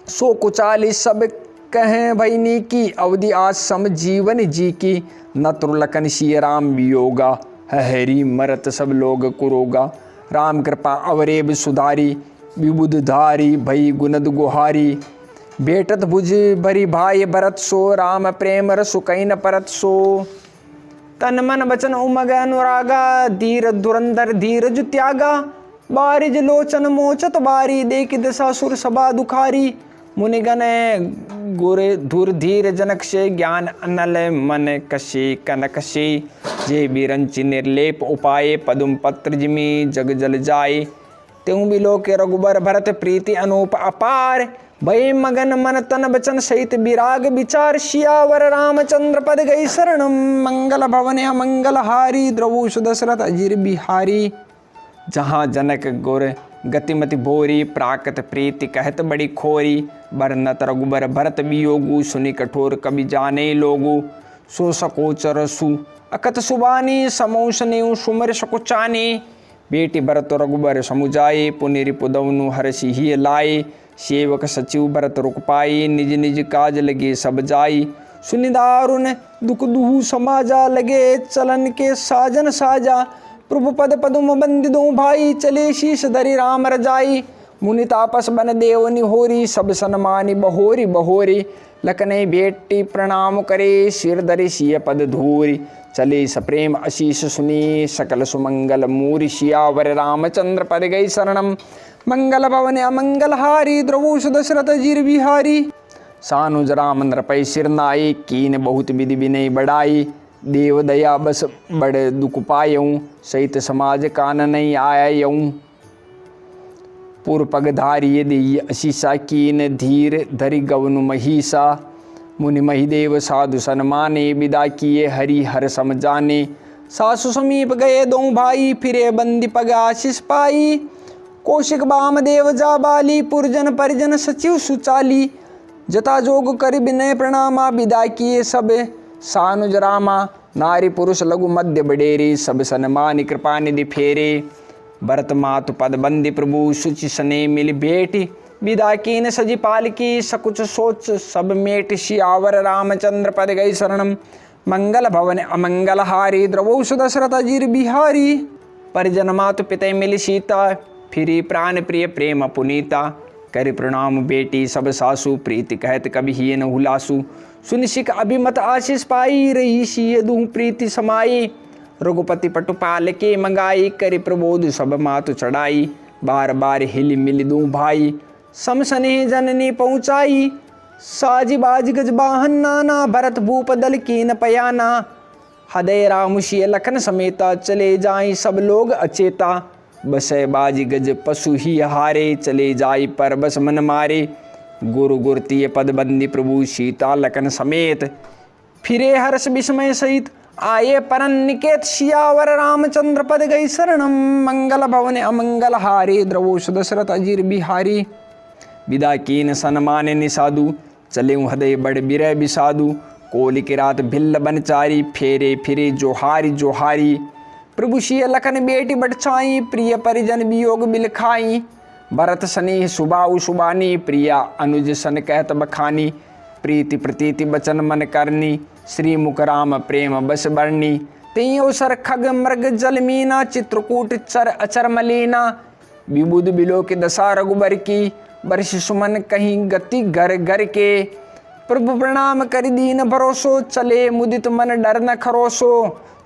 सो कुचाली सब कहें भैनी की, अवधि आज सम जीवन जी की। न तुरलकन सिय राम वियोगा, हरि मरत सब लोग कुरोगा। राम कृपा अवरेब सुधारी, विबुध धारी भई गुनद गुहारी। भेटत भुज भरी भाई भरत सो, राम प्रेम रसु कहीं न परत सो। तन मन बचन उमग अनुरागा, धीर धुरंधर धीरज त्यागा। बारिज लोचन मोचत बारी, देखि दशा सुर सभा दुखारी। मुनिगण गुर धुर धीर जनक से, ज्ञान अनल मन कशे कनक से। जे बिरंचि निर्लेप उपाय, पदुम पत्र जिमि जग जल जाए। त्यों बिलो के रघुबर भरत प्रीति अनूप अपार। भय मगन मन तन बचन सहित विराग विचार। सियावर रामचंद्र पद गई शरणम। मंगल भवन अमंगल हारी द्रवहु दशरथ अजीर बिहारी। जहाँ जनक गुर गतिमति भोरी प्राकृत प्रीति कहत बड़ी खोरी। बरनत रघुबर भरत वियोगु सुनि कठोर कवि जाने लोगु। सो सकोचर सु अकत सुबानी समौसने सुमर सकुचाने। बेटी भरत रघुबर समुजाए पुनि रिपुदवनु हर्षि ही लाए। सेवक सचिव भरत रुक पाए निज निज काज लगे सब जाई। सुनि दारुन दुख दुहु समाजा लगे चलन के साजन साजा। प्रभु पद पदुम बंदिदो भाई चले शीश धरि राम रजाई। मुनि तापस बन देव निहोरी सब सन्मानी बहोरी बहोरी। लखनई बेटी प्रणाम करे सिर धरि सिय पद धूरी। चले सप्रेम आशीष सुनी सकल सुमंगल मूरी। सियावर रामचंद्र पद गई शरणम। मंगल भवन अमंगल हारी द्रवहु दशरथ अजीर बिहारी। सानुज राम नृपै सिर नाई कीन बहुत विधि विनय बढ़ाई। देव दया बस बड़े दुख पायऊँ सहित समाज कान नहीं आयऊँ। पूर्व पगधारी दी अशीसा कीन धीर धरि गवनु महिषा। मुनि महिदेव साधु सन्माने विदा किए हरि हर सम जाने। सासु समीप गए दो भाई फिरे बंदी पग आशीष पाई। कौशिक बाम देव जा बाली पुरजन परिजन सचिव सुचाली। जता जोग कर विनय प्रणामा विदा किए सब सानुज रामा। नारी पुरुष लघु मध्य बडेरे सब सन्मान कृपा निधि फेरे। भरत मातु पद बंदी प्रभु सुचि सने मिल भेटी। विदा कीन सजी पालकी सकुच सोच सब मेट। सियावर रामचंद्र पद गई शरणम। मंगल भवन अमंगल हारी द्रवहु दशरथ अजीर बिहारी। परिजन मातु पिते मिल सीता फिरी प्राण प्रिय प्रेम पुनीता। कर प्रणाम बेटी सब सासु प्रीति कहत कभी ही न हुलासु। सुनिशिक अभिमत आशीष पाई रही सिय दुह प्रीति समाई। रघुपति पटुपाल के मंगाई करि प्रबोध सब मातु चढ़ाई। बार बार हिल मिल दूं भाई समसने जननी पहुँचाई। साजी बाज गज बाहन नाना भरत भूप दल कीन पयाना। हृदय राम सिय लखन समेता चले जाई सब लोग अचेता। बसै बाजी गज पशु ही हारे चले जाई पर बस मन मारे। गुरु गुरतीय पद बंदी प्रभु सीता लखन समेत। फिरे हर्ष विस्मय सहित आये परन निकेत। सियावर रामचंद्र पद गई शरणम। मंगल भवन अमंगल हारे द्रवहु दशरथ अजीर बिहारी। विदा कीन सन्मान निसाधु चले हृदय बड़ बिरह बिसाधु। कोलि की रात भिल्ल बनचारी फेरे फिरे जोहारी जोहारी। प्रभु सिय लखन बेटी बटछाई प्रिय परिजन वियोग बिल खाई। भरत स्नेह सुबाऊ सुबानी प्रिया अनुज सन कहत बखानी। प्रीति प्रतीति बचन मन करनी श्री मुख राम प्रेम बस बरनी। तेयो सर खग मृग जल मीना चित्रकूट चर अचर मलीना। विबुध बिलो के दशा रघुबर की वर्ष सुमन कहीं गति घर घर के। प्रभु प्रणाम कर दीन भरोसो चले मुदित मन डर न खरोसो।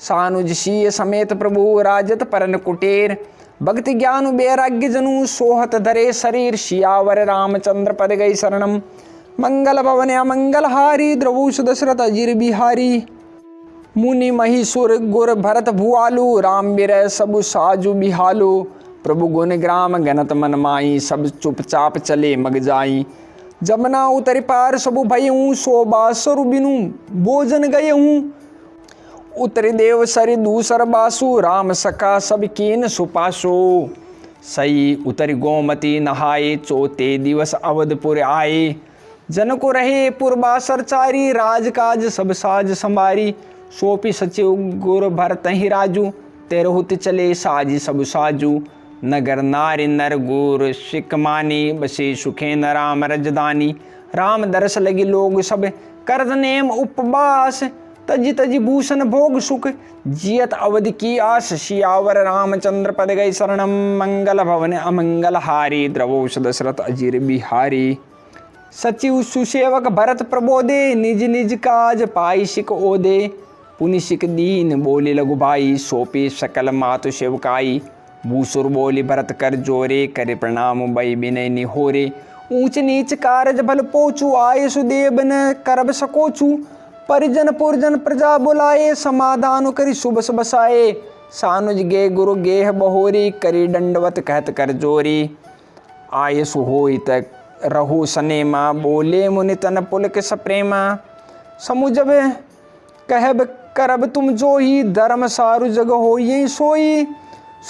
सानुज सिय समेत प्रभु राजत परन कुटेर। भक्ति ज्ञान वैराग्य जनु सोहत धरे शरीर। सियावर रामचंद्र पद गई शरणम। मंगल भवन अमंगल हारी द्रवहु दशरथ अजीर बिहारी। मुनि महिषुर गुर भरत भुआलु राम बिरह सबु साजु बिहालु। प्रभु गुण ग्राम गणत मन माई सब चुपचाप चले मग जाई। जमुना उतरि पार सबु भयऊँ सो बासरु बिनु भोजन गयऊँ। उतरि देव सरि दूसर बासु राम सखा सब कीन सुपासो। सई उतरि गोमती नहाए चौथे दिवस अवधपुर आए। जन को रहे पुरबासर चारी राजकाज सब साज संभारी। सोपी सचिव गुर भरत ही राजू तेरहुत चले साजी सब साजू। नगर नारी नर गुर सिक मानी बसे सुखे न राम रजदानी। राम दरस लगी लोग सब करत नेम उपवास। तजी तजी भूषण भोग सुख जियत अवधि की आस। सियावर रामचंद्र पद गई शरणम। मंगल भवन अमंगल हारी द्रवहु दशरथ अजीर बिहारी। सचिव सुसेवक भरत प्रबोधे निज निज काज पाई सिक ओदे। पुनि सिक दीन बोले लघु भाई सोपे सकल मातु सेवकाई। भूसुर बोली भरत कर जोरे करे प्रणाम भई विनय निहोरे। ऊंच नीच कारज भल पोचू आये सुदेव न करब सकोचू। परिजन पुरजन प्रजा बुलाए समाधान करी सुबस बसाए। सानुज गे गुरु गेह बहोरी, करी दंडवत कहत कर जोरी। आयसु होई तक रहु सनेमा, बोले मुनि तन पुलक सप्रेमा। समुझब कहब करब तुम जोही, धर्म सारु जग होई सोई।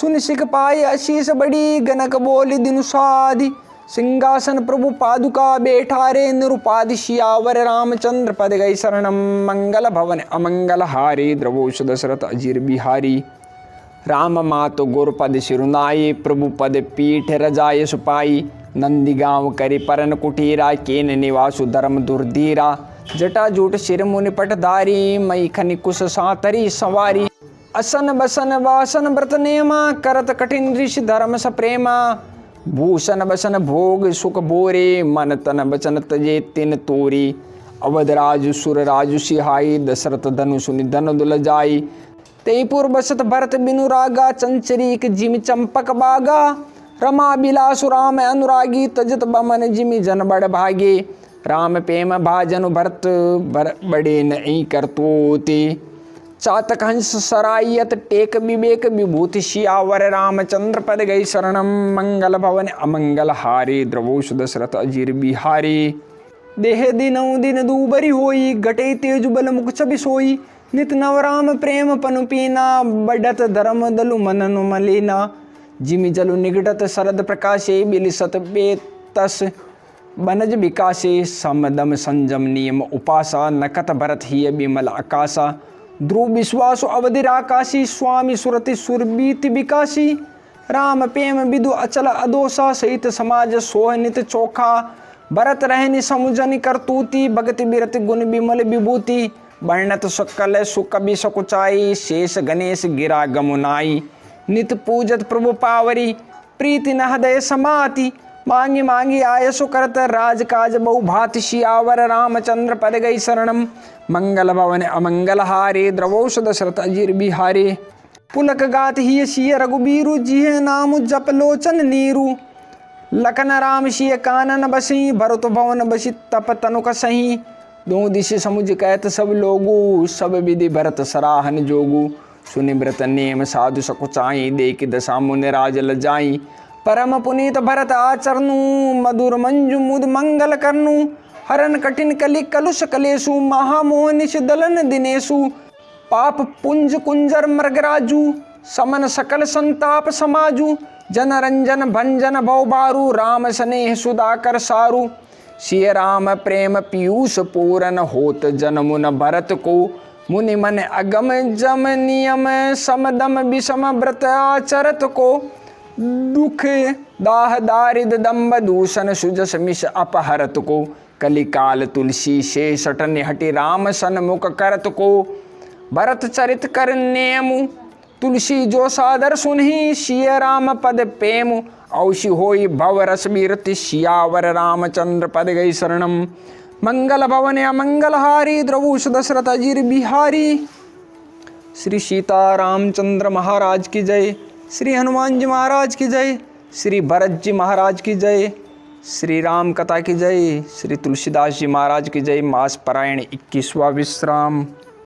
सुन सिख पाए आशीष बड़ी, गनक बोली दिनु साधि। सिंहासन प्रभु पादुका बैठारे, निरुपाधि सियावर रामचंद्र पद गई शरणम। मंगल भवन अमंगल हारी, द्रवोष दशरथ अजीर बिहारी। राम मातु गुरुपद सिरुनाई, प्रभु पद पीठ रजाय सुपाई। नंदी गांव करी परन कुटीरा, केन निवासु धर्म दुर्धीरा। जटा जूट सिर मुनि पटधारी, मई खनि कुश सातरी सवारी। असन बसन वासन व्रत नेमा, करत कठिन ऋषि धर्म सप्रेमा। भूषण बसन भोग सुख बोरे, मन तन बचन तजे तिन तोरी। अवध राजु सुर राजु सिहाई, दशरथ धनु सुनि धन दुल जाई। तेईपुर बसत भरत बिनु रागा, चंचरीक जिमि चंपक बागा। रमा बिलासु राम अनुरागी, तजत बमन जिमि जन बड़ भागे। राम प्रेम भाजनु भरत, बड़े नहीं करतोते। चातक हंस सरायत टेक विवेक, विभूति सियावर रामचंद्र पद गई शरणम। मंगल भवन अमंगल हारी, द्रवोष दशरथ अजीर बिहारी। देह दिनऊ दिन दूबरी होई, घटे तेज बल मुख छवि सोई। नित नव राम प्रेम पनु पीना, बढ़त धर्म दलु मननु मलिना। जिमि जलु निगडत शरद प्रकाशे, बिलिसत बेतस बनज विकासे। समदम संजम नियम उपासा, नकत भरत ही बिमल आकाशा। ध्रुव विश्वास अवधिर आकाशी, स्वामी सुरति सुरबीति विकासी। राम प्रेम विदु अचल अदोषा, सहित समाज सोह नित चोखा। भरत रहनि समुझनि करतूति, भगति बिरति गुण बिमल विभूति। वर्णत सकल सुख बि सकुचाई, शेष गणेश गिरा गमुनाई। नित पूजत प्रभु पावरी, प्रीति न हृदय समाति। मांगी मांगी आयसु करत, राजकाज बहु भाति। सियावर रामचंद्र पद गई शरणम। मंगल भवन अमंगल हारे, द्रवोष दशरथ अजीर बिहारे। पुलक गात ही सिय रघुबीरु, जिहे नाम जप लोचन नीरु। लखन राम सिय कानन बसी, भरत भवन बसी तप तनु कसही। दो दिशि समुझ कहत सब लोगु, सब विधि भरत सराहन जोगु। सुनि व्रत नेम साधु सकुचाई, देखि दशा मुनि राज लजाई। परम पुनीत भरत आचरनु, मधुर मंजु मुद मंगल करनु। हरन कठिन कलि कलुष कलेशु, महामोह निश दलन दिनेशु। पाप पुंज कुंजर मृगराजु, समन सकल संताप समाजु। जन रंजन भंजन भवबारु, राम स्नेह सुधाकर सारु। सिय राम प्रेम पीयूष पूरन, होत जनमुन भरत को। मुनि मन अगम जम नियम, समदम विषम व्रत आचरत को। दुख दाह दारिद दम्ब दूषण, सुजस मिष अपहरत को। कलिकाल तुलसी शेषटन, हटि राम सन्मुख करत को। भरत चरित कर नेमु, तुलसी जो सादर सुनहि। सिय राम पद प्रेमु, औषि होई भव रस बीरति। सियावर रामचंद्र पद गई शरणम। मंगल भवन अमंगल हारी, द्रवोष दशरथ अजीर बिहारी। श्री सीता रामचंद्र महाराज की जय। श्री हनुमान जी महाराज की जय। श्री भरत जी महाराज की जय। श्री राम कथा की जय। श्री तुलसीदास जी महाराज की जय। मास पारायण 21वां विश्राम।